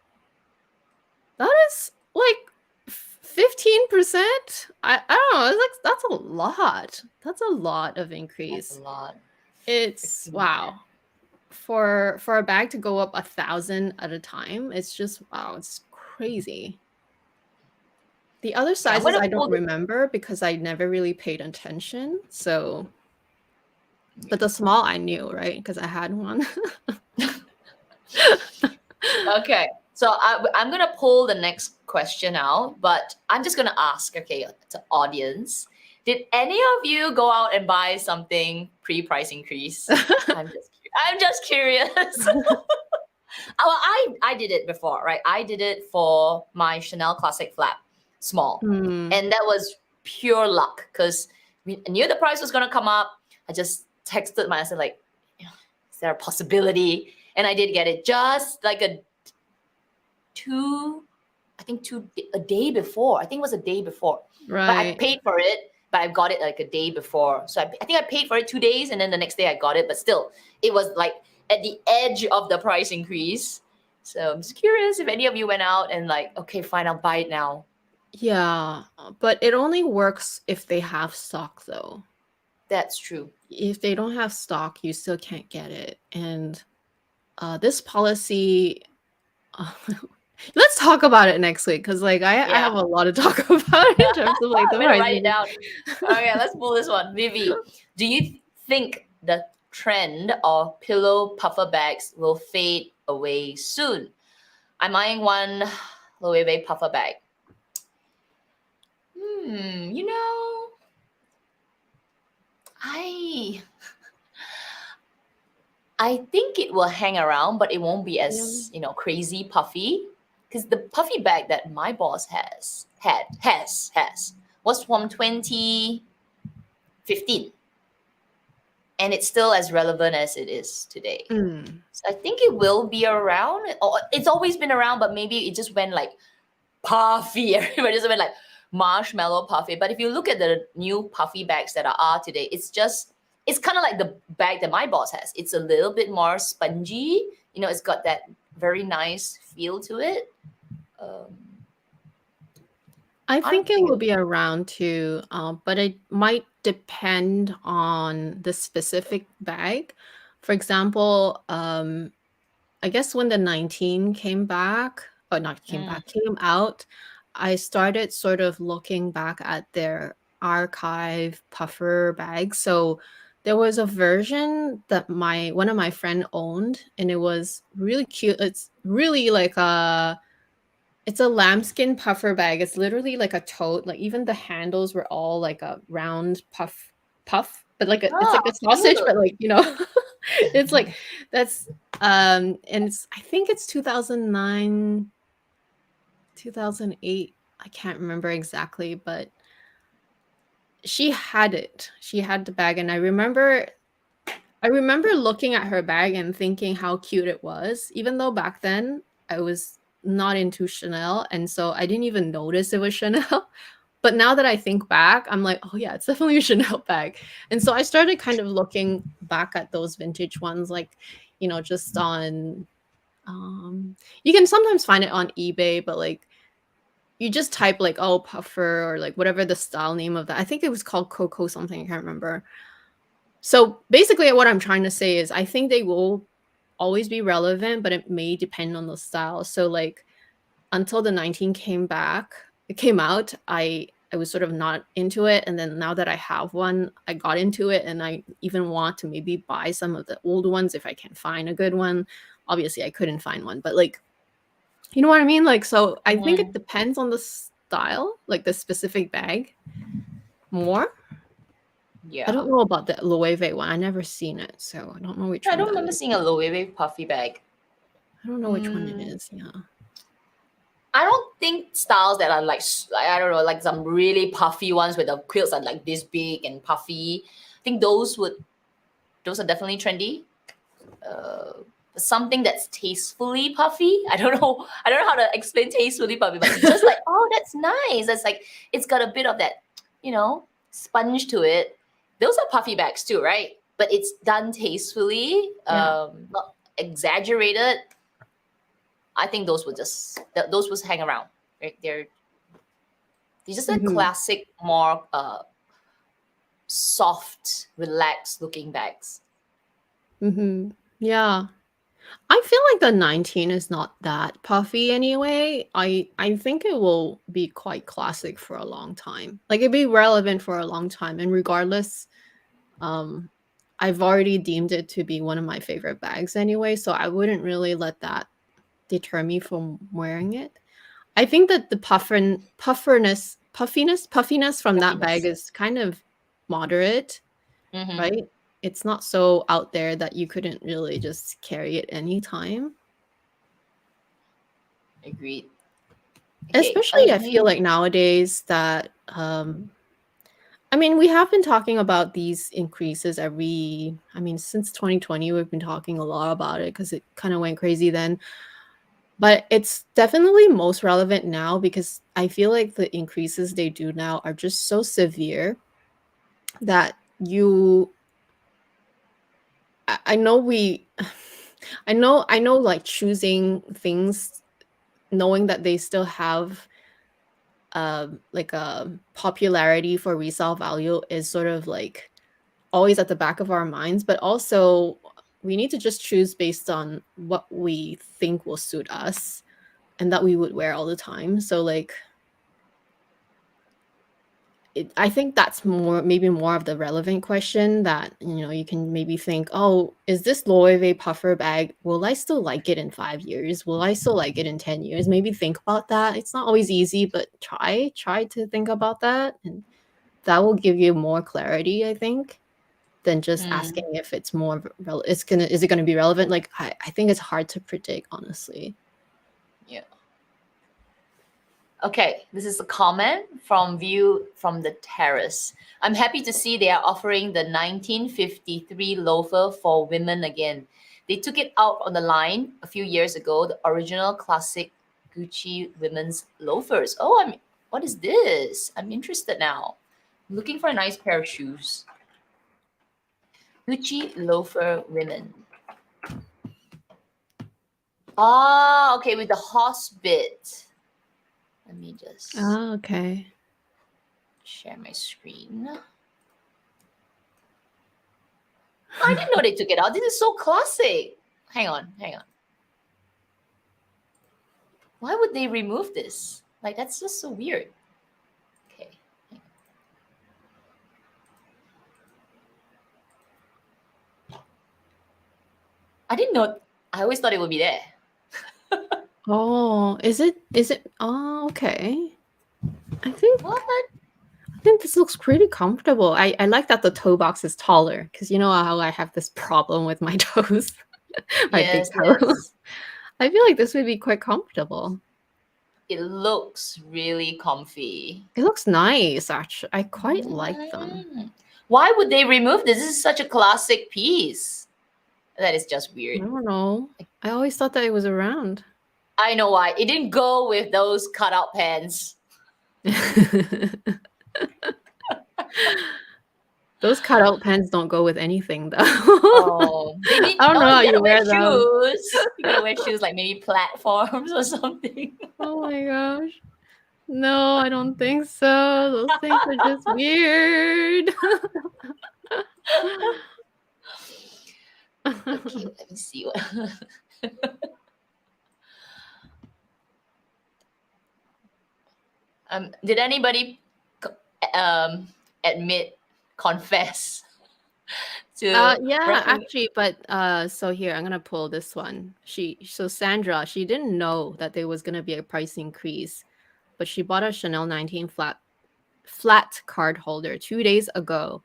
That is like 15%. I don't know. It's like that's a lot. That's a lot of That's increase. a lot. It's 15. wow. For a bag to go up 1,000 at a time, it's just wow, it's crazy. The other Okay, I'm sizes gonna I pull don't remember because I never really paid attention. So, but the small I knew, right? Because I had one. Okay, so I'm gonna pull the next question out, but I'm just gonna ask, okay, to audience, did any of you go out and buy something pre-price increase? I'm just curious. Well, I did it before, right? I did it for my Chanel Classic Flap small, Hmm. and that was pure luck because we knew the price was gonna come up. I just texted my husband like, "Is there a possibility?" And I did get it just like a day before. I think it was a day before. But I Right. paid for it, but I got it like a day before. So I think I paid for it 2 days and then the next day I got it. But still, it was like at the edge of the price increase. So I'm just curious if any of you went out and like, okay, fine, I'll buy it now. Yeah, but it only works if they have stock, though. That's true. If they don't have stock, you still can't get it. And this policy, let's talk about it next week because, like, I Yeah. have a lot to talk about in terms of like the I'm gonna write it pricing. down. Okay, let's pull this one. Vivi, do you think the trend of pillow puffer bags will fade away soon? I'm eyeing one Loewe puffer bag. You know, I I think it will hang around, but it won't be as crazy puffy. Because the puffy bag that my boss has was from 2015, and it's still as relevant as it is today. Mm. So I think it will be around. Or it's always been around, but maybe it just went like puffy. Everybody just went like marshmallow puffy. But if you look at the new puffy bags that are today, it's kind of like the bag that my boss has. It's a little bit more spongy. It's got that very nice feel to it. I think it think will be around too, but it might depend on the specific bag. For example, I guess when the 19 came back, or not came back, came out, I started sort of looking back at their archive puffer bags. So there was a version that one of my friend owned, and it was really cute. It's really like it's a lambskin puffer bag. It's literally like a tote. Like even the handles were all like a round puff, but like it's like a sausage, cute. but like it's like that's and it's I think it's 2009, 2008. I can't remember exactly, but she had it. She had the bag, and I remember looking at her bag and thinking how cute it was, even though back then I was not into Chanel, and so I didn't even notice it was Chanel. But now that I think back, I'm like, oh yeah, it's definitely a Chanel bag. And so I started kind of looking back at those vintage ones, like, you know, just on you can sometimes find it on eBay, but like you just type like, oh, puffer, or like whatever the style name of that. I think it was called Coco something, I can't remember. So basically what I'm trying to say is I think they will always be relevant, but it may depend on the style. So like until the 19 came out, I was sort of not into it, and then now that I have one, I got into it, and I even want to maybe buy some of the old ones if I can find a good one. Obviously I couldn't find one, but like, you know what I mean? Like, so I think it depends on the style, like the specific bag more. Yeah. I don't know about the Loewe one. I never seen it, so I don't know which I one don't that remember is. seeing a Loewe puffy bag. I don't know which one it is. Yeah. I don't think styles that are like, I don't know, like some really puffy ones where the quilts are like this big and puffy. I think those are definitely trendy. Something that's tastefully puffy. I don't know how to explain tastefully puffy, but it's just like, oh, that's nice. It's like, it's got a bit of that, sponge to it. Those are puffy bags too, right? But it's done tastefully, Yeah. not exaggerated. I think those will hang around. Right? They're just a Mhm. classic, more soft, relaxed looking bags. Yeah. I feel like the 19 is not that puffy anyway. I think it will be quite classic for a long time. Like it'd be relevant for a long time, and regardless, um I've already deemed it to be one of my favorite bags anyway, so I wouldn't really let that deter me from wearing it. I think that the puffiness from that bag Puffiness. is kind of moderate, Mm-hmm. right? It's not so out there that you couldn't really just carry it anytime. Agreed. Okay. Especially I feel like nowadays that I mean, we have been talking about these increases since 2020 we've been talking a lot about it because it kind of went crazy then. But it's definitely most relevant now because I feel like the increases they do now are just so severe that I know I know like choosing things knowing that they still have like a popularity for resale value is sort of like always at the back of our minds, but also we need to just choose based on what we think will suit us and that we would wear all the time. So like I think that's maybe more of the relevant question that, you can maybe think, oh, is this Loewe puffer bag, will I still like it in 5 years? Will I still like it in 10 years? Maybe think about that. It's not always easy, but try to think about that. And that will give you more clarity, I think, than just asking if it's more, is it going to be relevant? Like, I think it's hard to predict, honestly. Yeah. Okay, this is a comment from View from the Terrace. I'm happy to see they are offering the 1953 loafer for women again. They took it out on the line a few years ago, the original classic Gucci women's loafers. Oh, what is this? I'm interested now. I'm looking for a nice pair of shoes. Gucci loafer women. Ah, okay, with the horse bit. Let me just Okay. share my screen. I didn't know they took it out. This is so classic. Hang on. Why would they remove this? Like, that's just so weird. Okay. I didn't know. I always thought it would be there. Oh, is it? Oh, okay. I think What? this looks pretty comfortable. I like that the toe box is taller because you know how I have this problem with my toes, my big Yes, toe. yes. I feel like this would be quite comfortable. It looks really comfy. It looks nice, actually. I quite like them. Why would they remove this? This is such a classic piece. That is just I weird. don't know. I always thought that it was around. I know why. It didn't go with those cutout pants. Those cutout pants don't go with anything though. Oh, maybe. I don't know Oh, how you you gotta wear wear them. shoes. You gotta wear shoes like maybe platforms or something. Oh my gosh. No, I don't think so. Those things are just weird. Okay, let me see what. Did anybody admit, confess to Yeah, roughly? actually, but so here I'm gonna pull this one. Sandra, she didn't know that there was gonna be a price increase, but she bought a Chanel 19 flat card holder 2 days ago,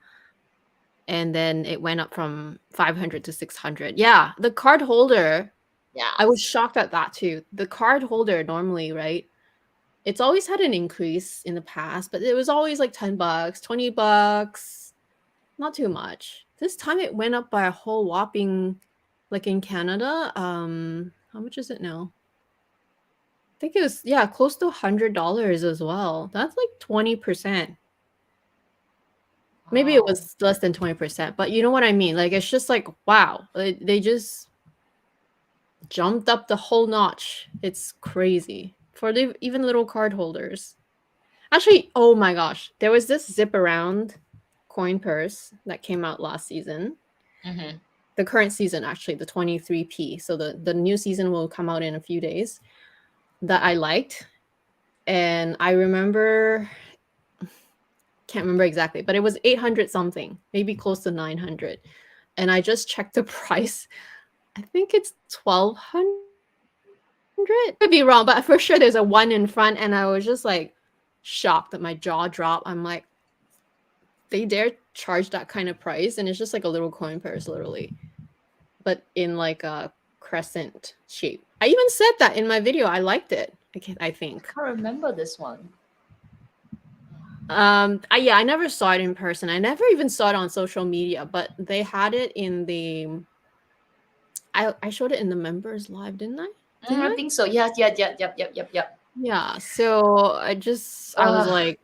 and then it went up from 500 to 600. Yeah, the card holder, I was Yes. shocked at that too. The card holder normally, right? It's always had an increase in the past, but it was always like $10, $20, not too much. This time it went up by a whole whopping, like in Canada, how much is it now? I think it was, yeah, close to $100 as well. That's like 20%. Maybe it Wow. was less than 20%, but you know what I mean? Like it's just like, wow, they just jumped up the whole notch. It's crazy for the even little card holders. Actually, oh my gosh, there was this zip around coin purse that came out last season. Mm-hmm. The current season, actually, the 23p. So the new season will come out in a few days, that I liked. And I remember, can't remember exactly, but it was 800 something, maybe close to 900. And I just checked the price. I think it's 1200. Could be wrong, but for sure there's a one in front. And I was just like shocked that my jaw dropped. I'm like, they dare charge that kind of price, and it's just like a little coin purse, literally, but in like a crescent shape. I even said that in my video. I liked it. I think. I can't remember this one. I never saw it in person. I never even saw it on social media, but they had it in the. I showed it in the members live, didn't I? Didn't I I? think so. Yeah, yeah, yeah, yep, yep, yep, yep. Yeah. So I was Uh, like,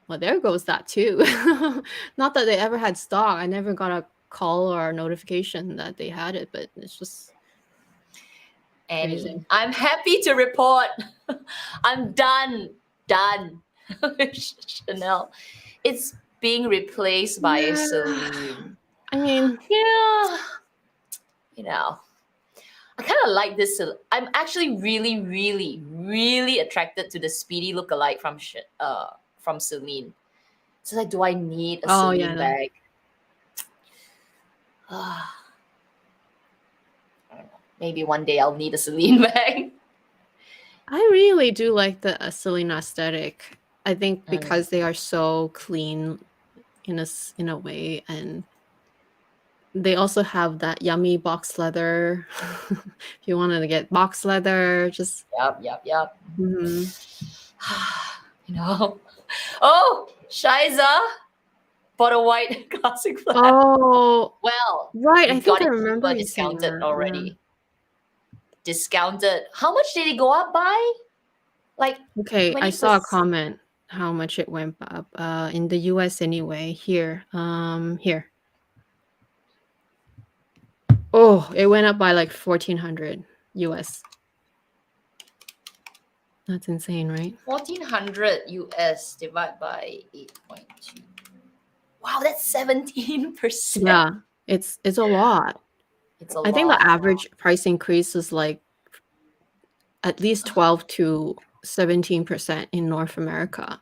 well, there goes that too. Not that they ever had stock. I never got a call or a notification that they had it, but it's just Annie, crazy. I'm happy to report I'm done with Chanel. It's being replaced by a Yeah. Celine. I mean, Yeah, you know, I kind of like this. I'm actually really, really, really attracted to the speedy look-alike from Celine. So like, do I need a oh Celine yeah. bag? I don't know. Maybe one day I'll need a Celine bag. I really do like the Selena aesthetic. I think Mm. because they are so clean in a way, and they also have that yummy box leather. If you wanted to get box leather, just Yep, yep, yep. mhm. You know. Oh, Shiza bought a white classic flat. Oh, Well, right. you I think got I it remember cheaper, you saying discounted that. Yeah. already. Discounted. How much did it go up by? Like Okay, I saw a 20%. comment how much it went up in the US anyway. Here. Oh, it went up by like 1400 US. That's insane, right? 1400 US divided by 8.2. Wow, that's 17%. Yeah, it's a lot. It's a I think the lot. average price increase is like at least 12 to 17% in North America.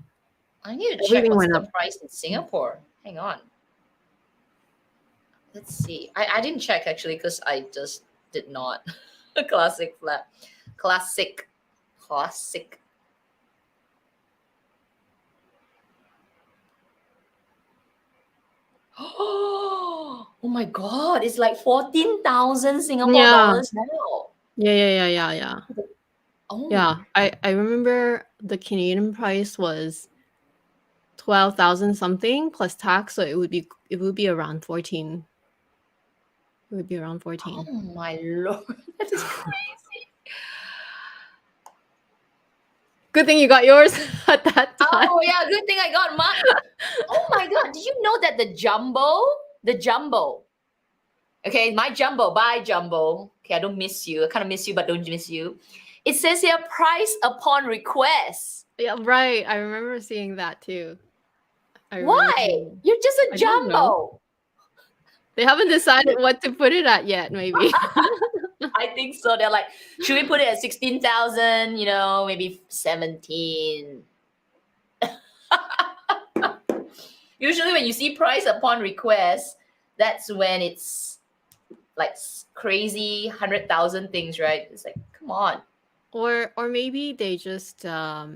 I need to check Everything what's went the up. price in Singapore. Hang on. Let's see. I didn't check actually because I just did not. A classic flat. Classic. Classic. Oh my god, it's like 14,000 Singapore Yeah. dollars now. Yeah. Oh, Yeah, I remember the Canadian price was 12,000 something plus tax, so it would be around 14. It would be around 14. oh my lord. That is crazy. Good thing you got yours at that time. Oh yeah, good thing I got mine. Oh my god, did you know that the jumbo, okay, my jumbo, bye jumbo. Okay, I don't miss you. I kind of miss you, but don't miss you. It says here price upon request. Yeah, right. I remember seeing that too. I remember Why? seeing. You're just a I don't know. jumbo. They haven't decided what to put it at yet, maybe. I think so. They're like, should we put it at 16,000? You know, maybe 17. Usually, when you see price upon request, that's when it's like crazy 100,000 things, right? It's like, come on. Or maybe they just are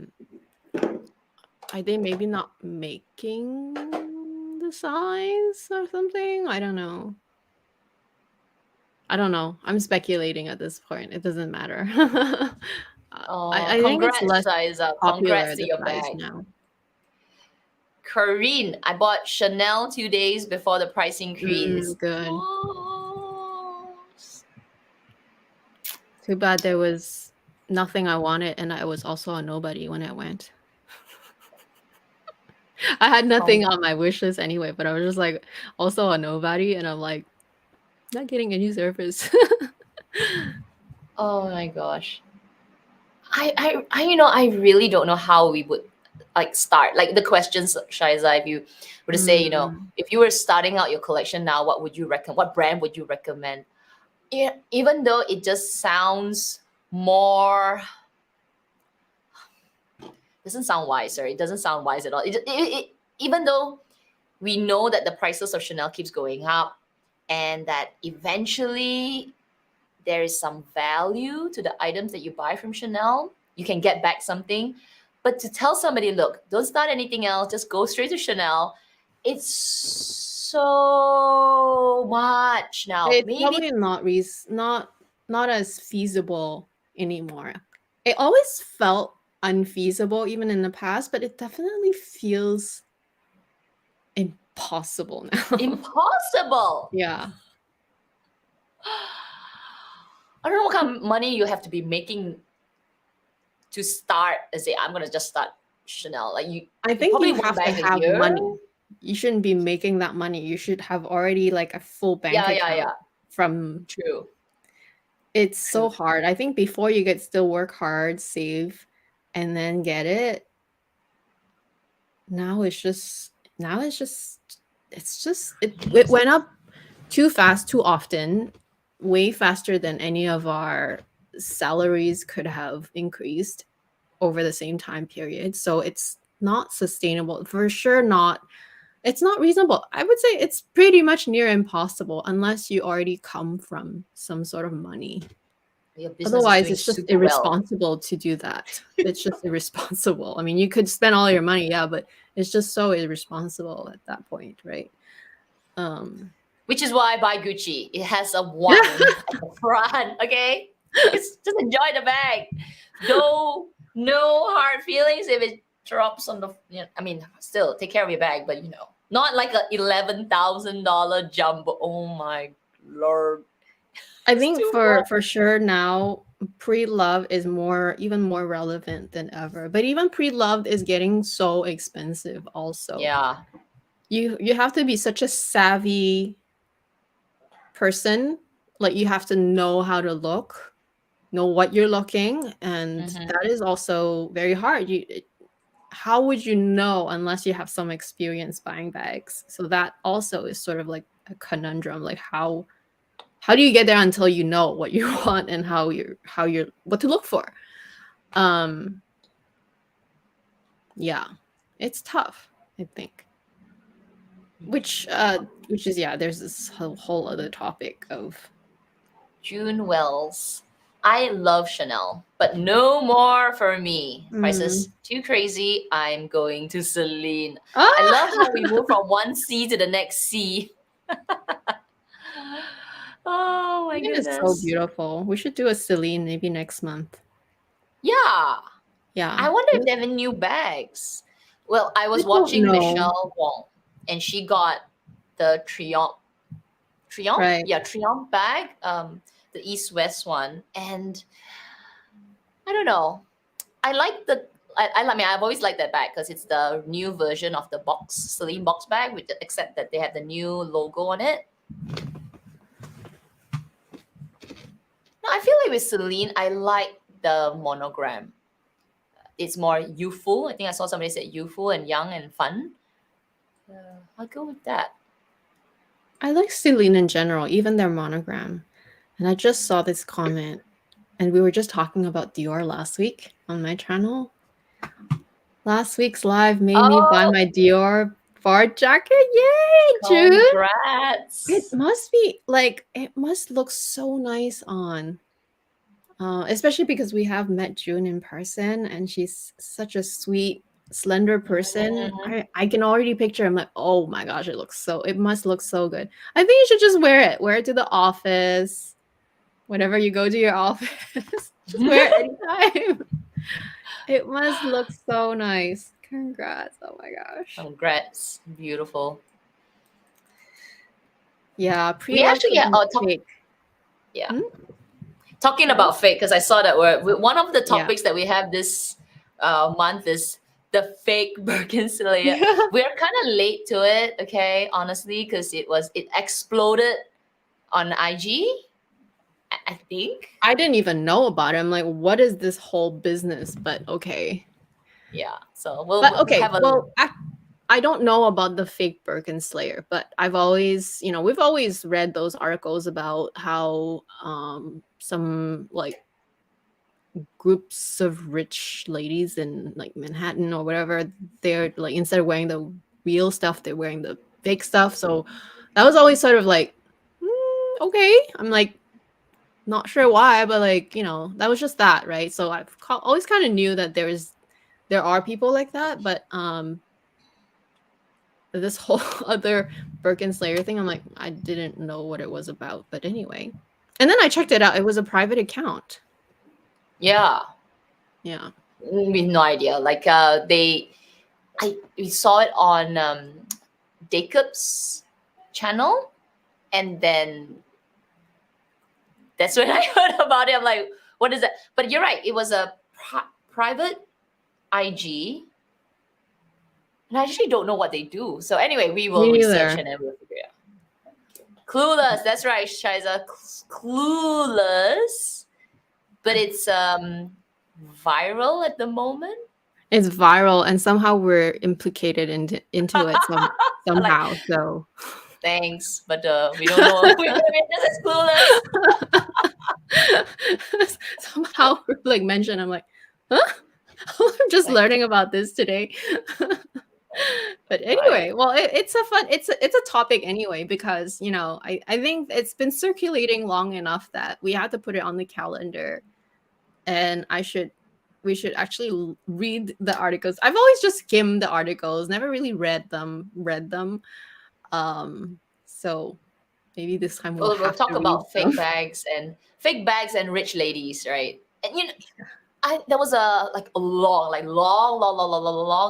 they maybe not making the size or something? I don't know. I'm speculating at this point. It doesn't matter. I think it's Congrats, less Shiza. popular, Congrats to the your size bag. now. Karine, I bought Chanel 2 days before the price increase. Good. Oh. Too bad there was nothing I wanted, and I was also a nobody when I went. I had nothing on my wish list anyway, but I was just like also a nobody, and I'm like not getting any service. Oh my gosh. I really don't know how we would like start. Like the questions, Shiza, if you were to say, if you were starting out your collection now, what would you recommend? What brand would you recommend? Yeah, even though it just sounds more doesn't sound wiser. It doesn't sound wise at all. Even though we know that the prices of Chanel keeps going up and that eventually there is some value to the items that you buy from Chanel, you can get back something. But to tell somebody, look, don't start anything else, just go straight to Chanel, it's so much now. It's Maybe probably not as feasible anymore. It always felt unfeasible even in the past, but it definitely feels impossible now. impossible. Yeah. I don't know what kind of money you have to be making to start and say, I'm gonna just start Chanel. Like I think probably you one have to bag a have year. money. You shouldn't be making that money. You should have already like a full bank account from True. It's so hard. I think before you get still work hard, save, and then get it. Now it went up too fast, too often, way faster than any of our salaries could have increased over the same time period. So it's not sustainable. For sure not. It's not reasonable. I would say it's pretty much near impossible unless you already come from some sort of money. Your business Otherwise, is it's just super well. irresponsible to do that. It's just irresponsible. I mean, you could spend all your money, yeah, but it's just so irresponsible at that point, right? Which is why I buy Gucci. It has a one at the front, okay? Just enjoy the bag. No hard feelings if it drops on the. I mean, still take care of your bag, but not like a $11,000 jumbo. Oh my lord! I think for sure now, pre-love is even more relevant than ever. But even pre-loved is getting so expensive also. Yeah. You have to be such a savvy person. Like you have to know how to look, know what you're looking, and that is also very hard. How would you know unless you have some experience buying bags? So that also is sort of like a conundrum. Like how do you get there until you know what you want and how you're what to look for? Yeah, it's tough, I think. Which is there's this whole other topic of June Wells. I love Chanel, but no more for me. Prices too crazy. I'm going to Celine. I love how we move from one C to the next C. Oh my goodness. It's so beautiful. We should do a Celine maybe next month. Yeah. Yeah. I wonder if they have new bags. Well, I was watching Michelle Wong, and she got the Triumph. Right. Yeah, Triumph bag, the East West one, and I don't know. I like I mean, I've always liked that bag because it's the new version of the Celine box bag, except that they have the new logo on it. No, I feel like with Celine, I like the monogram. It's more youthful. I think I saw somebody said youthful and young and fun. I'll go with that. I like Celine in general, even their monogram. And I just saw this comment, and we were just talking about Dior last week on my channel. Last week's live made me buy my Dior bar jacket. Yay, June! Congrats! It must be like, it must look so nice on. Especially because we have met June in person, and she's such a sweet, slender person. I can already picture him like, oh my gosh, it must look so good. I think you should just wear it to the office. Whenever you go to your office, just wear it anytime. It must look so nice. Congrats. Oh my gosh. Congrats. Beautiful. Yeah, We actually talking about fake, because I saw that one of the topics that we have this month is the fake Birkin Slayer. We're kind of late to it, okay, honestly, because it exploded on IG. I think I didn't even know about it. I'm like, what is this whole business? But okay. Yeah. So we'll have a. I don't know about the fake Birkin Slayer, but we've always read those articles about how some like groups of rich ladies in like Manhattan or whatever, they're like, instead of wearing the real stuff, they're wearing the fake stuff. So that was always sort of like, okay. I'm like, not sure why, but like, that was just that, right? So I've always kind of knew that there are people like that, but this whole other Birkin Slayer thing, I'm like, I didn't know what it was about. But anyway, and then I checked it out. It was a private account. Yeah. We no idea. Like we saw it on Jacob's channel, and then that's when I heard about it. I'm like, what is that? But you're right. It was a private IG. And I actually don't know what they do. So anyway, we will research and then we'll figure it out. Clueless. That's right, Shiza. Clueless. But it's viral at the moment. It's viral, and somehow we're implicated into it somehow. So thanks, but we don't know. This is Clueless. Somehow we're like mentioned. I'm like, huh? I'm just learning about this today. But anyway, well, it's a topic anyway, because I think it's been circulating long enough that we have to put it on the calendar, and we should actually read the articles. I've always just skimmed the articles, never really read them. So maybe this time we'll talk about fake bags and rich ladies, right? And there was a long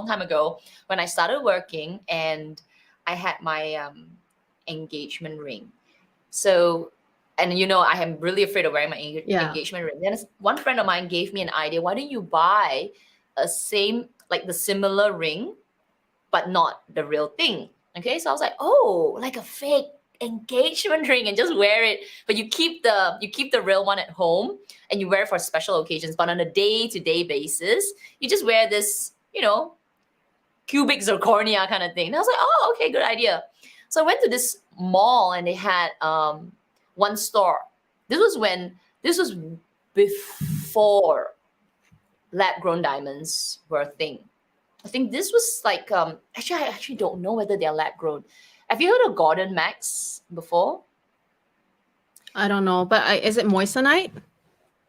time ago when I started working, and I had my engagement ring. So, and I am really afraid of wearing my engagement ring. Then one friend of mine gave me an idea. Why don't you buy the similar ring, but not the real thing? Okay, so I was like, oh, like a fake engagement ring, and just wear it, but you keep the real one at home, and you wear it for special occasions. But on a day-to-day basis, you just wear this, cubic zirconia kind of thing. And I was like, oh, okay, good idea. So I went to this mall, and they had one store. This was before lab-grown diamonds were a thing. I think this was like I actually don't know whether they're lab-grown. Have you heard of Gordon Max before? I don't know, but is it moissanite?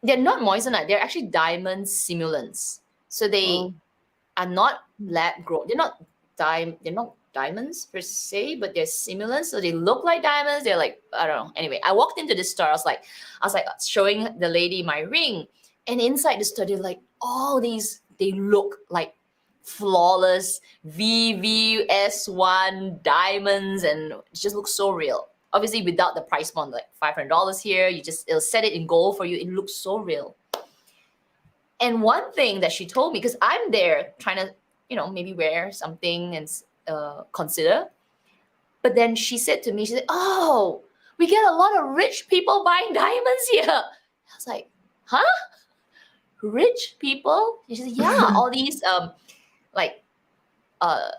They're not moissanite. They're actually diamond simulants. So they are not lab grown. They're not diamonds per se, but they're simulants. So they look like diamonds. They're like, I don't know. Anyway, I walked into this store. I was like showing the lady my ring, and inside the store, they're like, they look like flawless VVS1 diamonds, and it just looks so real. Obviously, without the price point, like $500 here, it'll set it in gold for you. It looks so real. And one thing that she told me, because I'm there trying to, maybe wear something and consider. But then she said to me, she said, "Oh, we get a lot of rich people buying diamonds here." I was like, "Huh? Rich people?" She said, "Yeah, all these like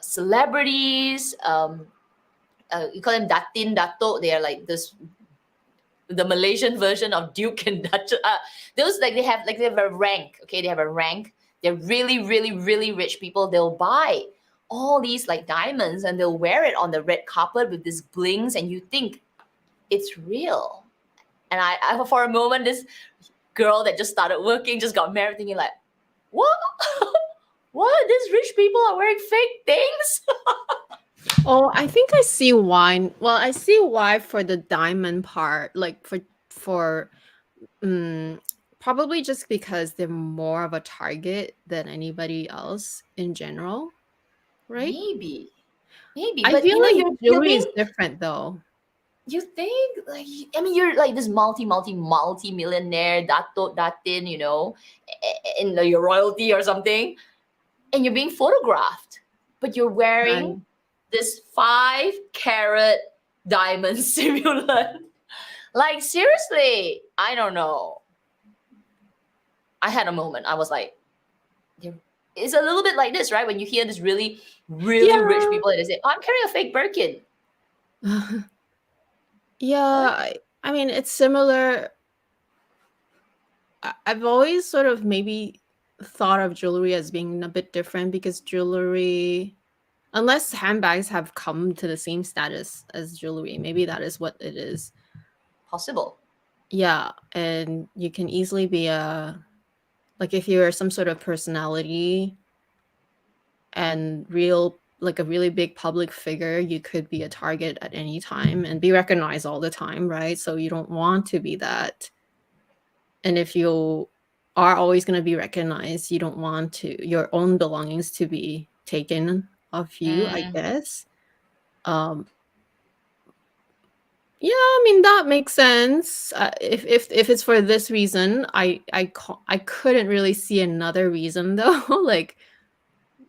celebrities, you call them Datin, Dato. They are like the Malaysian version of Duke and Duchess. Those they have a rank. Okay, they have a rank. They're really, really, really rich people. They'll buy all these like diamonds and they'll wear it on the red carpet with these blings, and you think it's real. And I for a moment, this girl that just started working, just got married, thinking like, what? What? These rich people are wearing fake things? Oh, I think I see why. Well, I see why for the diamond part, like for probably just because they're more of a target than anybody else in general, right? Maybe, I but feel like you're jewelry is being. different though. You think like you're like this multi millionaire dato datin, in your royalty or something, and you're being photographed, but you're wearing And this 5 carat diamond simulant. Like seriously, I don't know. I had a moment. I was like, it's a little bit like this, right? When you hear this really, really rich people and they say, "Oh, I'm carrying a fake Birkin." yeah, I mean it's similar. I've always sort of maybe thought of jewelry as being a bit different because jewelry, unless handbags have come to the same status as jewelry, maybe that is what it is. Possible. Yeah, and you can easily be like if you're some sort of personality and like a really big public figure, you could be a target at any time and be recognized all the time, right? So you don't want to be that. And if you are always going to be recognized, you don't want your own belongings to be taken of you, I guess. Yeah, I mean that makes sense. If it's for this reason, I couldn't really see another reason though. Like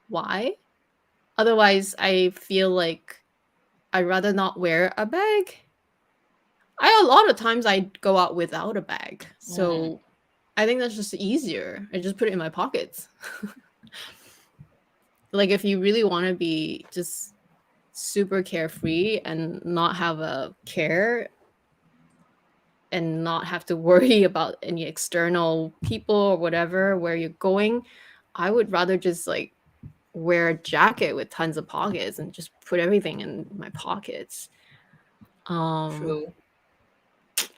why? Otherwise, I feel like I'd rather not wear a bag. A lot of times I go out without a bag, so I think that's just easier. I just put it in my pockets. Like if you really want to be just super carefree and not have a care and not have to worry about any external people or whatever where you're going, I would rather just like wear a jacket with tons of pockets and just put everything in my pockets. True.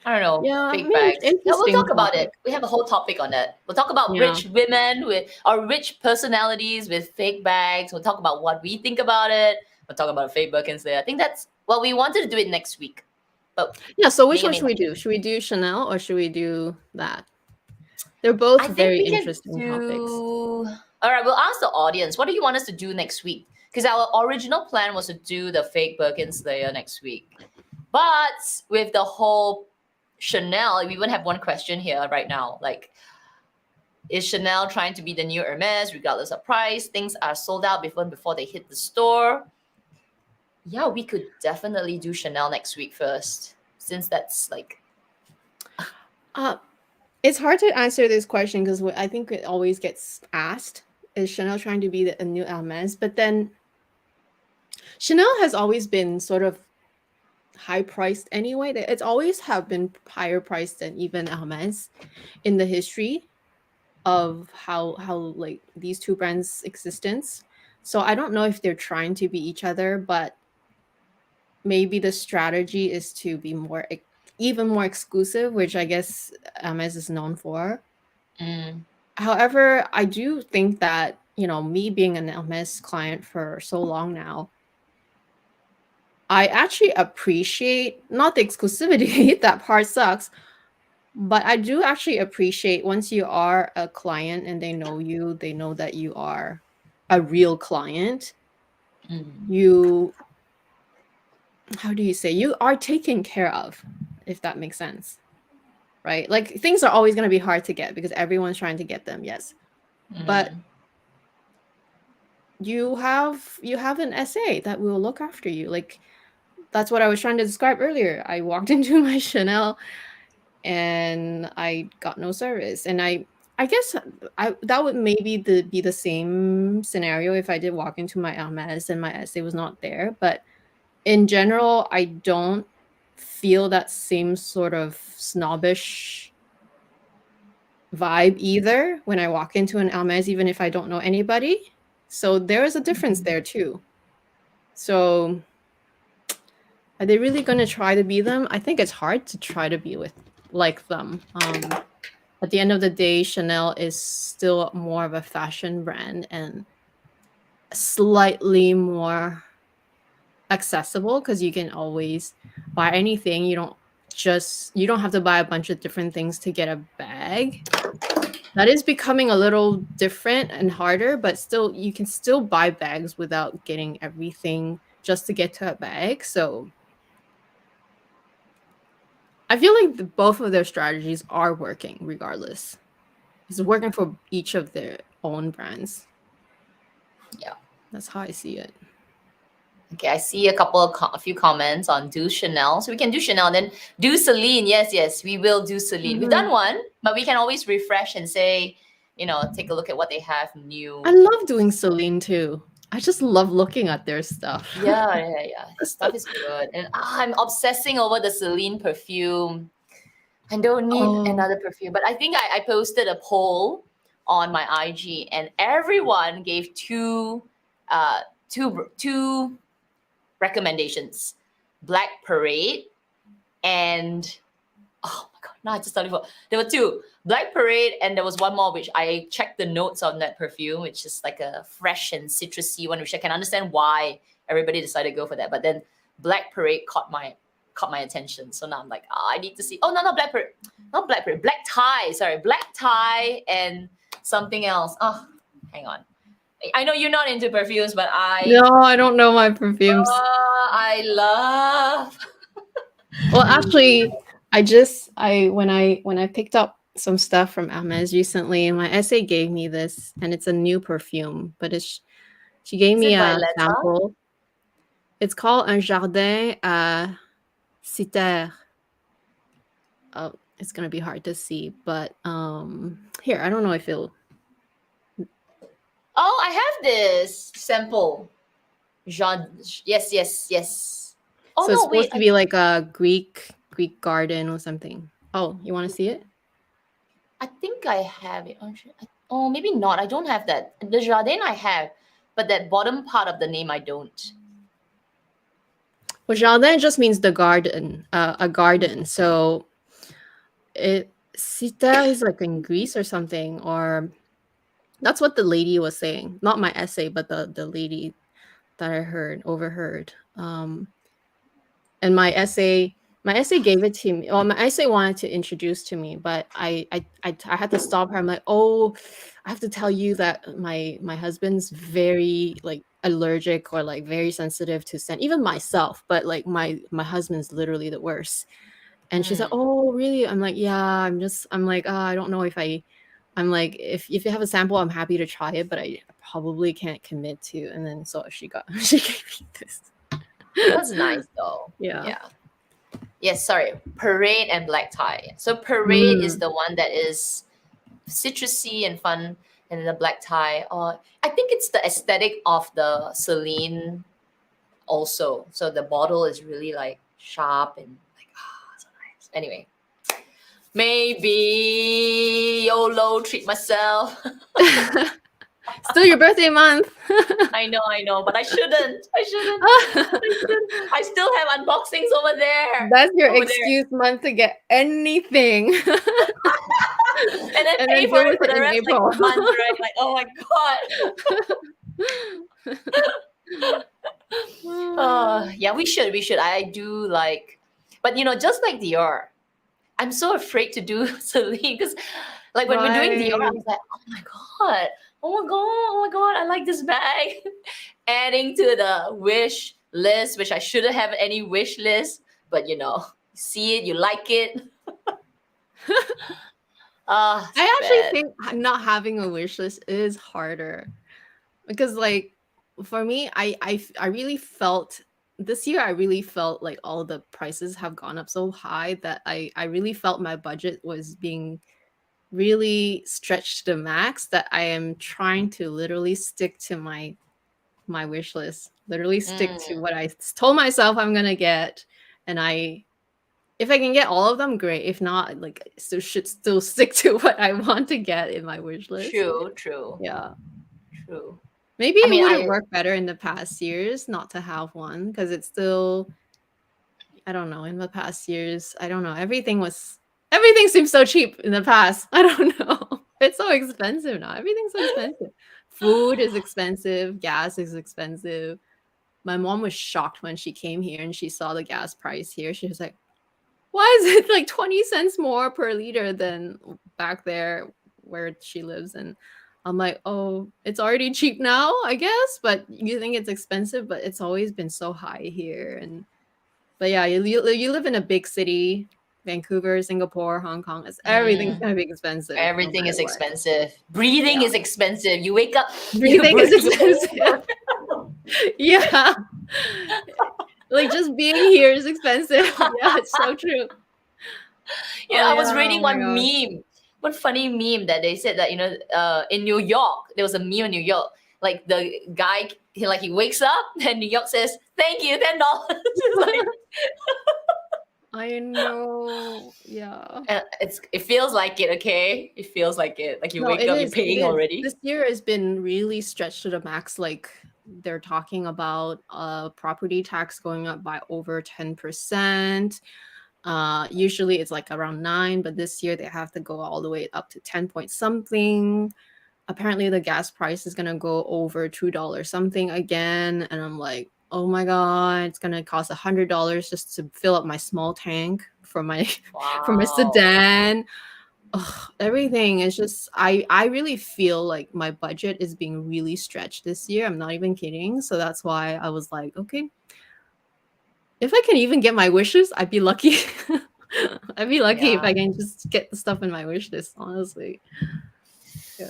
I don't know, Yeah, I fake mean, bags. Yeah, we'll interesting talk about topic. it. We have a whole topic on that. We'll talk about Yeah. rich women or rich personalities with fake bags. We'll talk about what we think about it. We'll talk about fake Birkins there. I think that's we wanted to do it next week. But Yeah, so which may or one may should we not. do? Should we do Chanel or should we do that? They're both I think very we can interesting topics. do. All right, we'll ask the audience. What do you want us to do next week? Because our original plan was to do the fake Birkins layer next week, but with the whole Chanel, we even have one question here right now. Like, is Chanel trying to be the new Hermes, regardless of price? Things are sold out before they hit the store. Yeah, we could definitely do Chanel next week first, since that's like. It's hard to answer this question because I think it always gets asked: is Chanel trying to be a new Hermes? But then Chanel has always been sort of high priced anyway. It's always have been higher priced than even Hermes in the history of how like these two brands' existence. So I don't know if they're trying to be each other, but maybe the strategy is to be even more exclusive, which I guess Hermes is known for. However, I do think that, me being an Hermes client for so long now, I actually appreciate not the exclusivity, that part sucks, but I do actually appreciate once you are a client and they know you, they know that you are a real client, how do you say, you are taken care of, if that makes sense, right? Like things are always going to be hard to get because everyone's trying to get them, yes. but Mm. you have an SA that will look after you. Like that's what I was trying to describe earlier. I walked into my Chanel and I got no service. And I guess that would maybe be the same scenario if I did walk into my Hermes and my SA was not there. But in general, I don't feel that same sort of snobbish vibe either when I walk into an Hermes, even if I don't know anybody. So there is a difference there too. So are they really going to try to be them? I think it's hard to try to be with like them. At the end of the day, Chanel is still more of a fashion brand and slightly more accessible because you can always buy anything. You don't have to buy a bunch of different things to get a bag. That is becoming a little different and harder, but still you can still buy bags without getting everything just to get to a bag. So I feel like both of their strategies are working regardless. It's working for each of their own brands. Yeah. That's how I see it. Okay, I see a few comments on do Chanel. So we can do Chanel, then do Celine. Yes, we will do Celine. We've done one, but we can always refresh and say, take a look at what they have new. I love doing Celine too. I just love looking at their stuff. Yeah. The stuff is good. And I'm obsessing over the Celine perfume. I don't need another perfume. But I think I posted a poll on my IG and everyone gave two recommendations. Black Parade and oh my god, now I just started for there were two. Black Parade and there was one more which I checked the notes on that perfume, which is like a fresh and citrusy one, which I can understand why everybody decided to go for that. But then Black Parade caught my attention. So now I'm like, I need to see. Oh no, not Black Parade. Not Black Parade. Black Tie. Sorry, Black Tie and something else. Oh, hang on. I know you're not into perfumes, but No, I don't know my perfumes. I love. Well, actually, when I picked up some stuff from Hermes recently, and my SA gave me this, and it's a new perfume, but she gave Is me it a Violetta? sample. It's called Un Jardin à Citer. Oh, it's gonna be hard to see, but here, I don't know if it'll. Oh, I have this sample. Yes. Oh So it's no, supposed wait. to be like a Greek garden or something. Oh, you want to see it? I think I have it. Oh, maybe not. I don't have that. The Jardin I have, but that bottom part of the name I don't. Well, jardin just means the garden, a garden. So Citer is like in Greece or something, or that's what the lady was saying. Not my essay, but the lady that I overheard. And my essay gave it to me. Well, my essay wanted to introduce to me, but I had to stop her. I'm like, oh, I have to tell you that my husband's very like allergic or like very sensitive to scent. Even myself, but like my husband's literally the worst. And she's like, oh, really? I'm like, yeah. I'm like, I don't know if I'm like, if you have a sample, I'm happy to try it, but I probably can't commit to. And then so she gave me this. That's nice though. Yeah. Yes, sorry. Parade and Black Tie. So Parade is the one that is citrusy and fun, and then the Black Tie. I think it's the aesthetic of the Celine also. So the bottle is really like sharp and like so nice. Anyway, maybe YOLO, treat myself. Still your birthday month. I know, but I shouldn't. I still have unboxings over there. That's your excuse month to get anything. And then pay for it for the rest of the month, right? Like, oh my god. Yeah, we should. I do like, but just like Dior, I'm so afraid to do Celine because, like, when we're doing Dior, I was like, oh my god, I like this bag. Adding to the wish list, which I shouldn't have any wish list, but you see it, you like it. Ah, I actually bad. think not having a wish list is harder because, like, for me, I really felt this year. I really felt like all the prices have gone up so high that I really felt my budget was being really stretched to the max. That I am trying to literally stick to my wish list. Literally stick to Mm, what I told myself I'm gonna get, and if I can get all of them, great. If not, like, still should still stick to what I want to get in my wish list. true, true, Yeah. true. Maybe I it mean, would have I worked better in the past years not to have one because it's still, I don't know, in the past years, I don't know. Everything seems so cheap in the past. I don't know. It's so expensive now. Everything's so expensive. Food is expensive, gas is expensive. My mom was shocked when she came here and she saw the gas price here. She was like, why is it like 20 cents more per liter than back there where she lives? And I'm like, oh, it's already cheap now, I guess. But you think it's expensive, but it's always been so high here. And but yeah, you live in a big city, Vancouver, Singapore, Hong Kong. Everything's mm, gonna be expensive no everything matter is what. expensive. Breathing Yeah, is expensive. You wake up, you breathing is breathe. expensive. Yeah, like just being here is expensive. Yeah, it's so true. You know, Oh I yeah, was reading oh my one gosh. meme, one funny meme that they said that in New York there was a meme in New York, like the guy he wakes up and New York says thank you $10. It's like I know. Yeah. it feels like it. Okay, it feels like it. Like you No, wake it up, you're is. It paying is. already. This year has been really stretched to the max. Like they're talking about property tax going up by over 10%. Usually it's like around 9, but this year they have to go all the way up to 10 point something. Apparently the gas price is gonna go over $2 something again. And I'm like, oh my god, it's gonna cost $100 just to fill up my small tank for my for my Wow. sedan. Ugh, everything is just I really feel like my budget is being really stretched this year. I'm not even kidding. So that's why I was like, okay, if I can even get my wishes, I'd be lucky. I'd be lucky if Yeah, I can just get the stuff in my wish list, honestly. Yeah.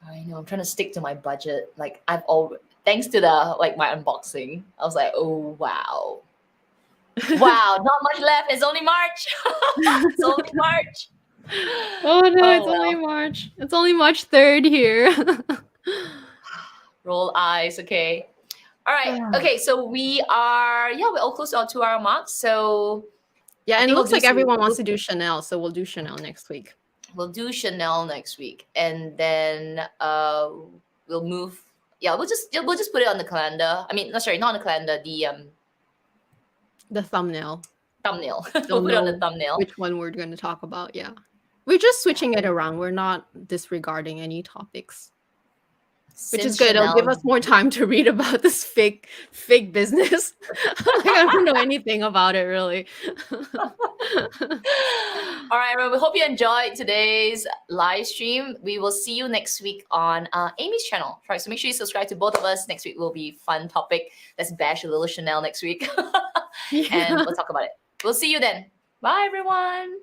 I know. I'm trying to stick to my budget. Like I've all thanks to the like my unboxing. I was like, oh wow. Wow, not much left. It's only March. It's only March. Oh no, Oh it's only well. March. It's only March 3rd here. Roll eyes. Okay. All right. Ah. Okay. So we're all close to our 2 hour mark. So Yeah, I and it think looks like everyone wants to do Chanel, so we'll do Chanel next week. we'll do Chanel next week, and then we'll move. Yeah, we'll just put it on the calendar. I mean, no, sorry, not on the calendar. The The thumbnail. thumbnail. We'll Don't put it on the know thumbnail. which one we're going to talk about. Yeah. We're just switching it around. We're not disregarding any topics, which is Since good. It'll give Chanel. us more time to read about this fake business. Like, I don't know anything about it really. All right, everyone. We hope you enjoyed today's live stream. We will see you next week on Amy's channel. All right, so make sure you subscribe to both of us. Next week will be fun topic. Let's bash a little Chanel next week, and Yeah. we'll talk about it. We'll see you then. Bye, everyone.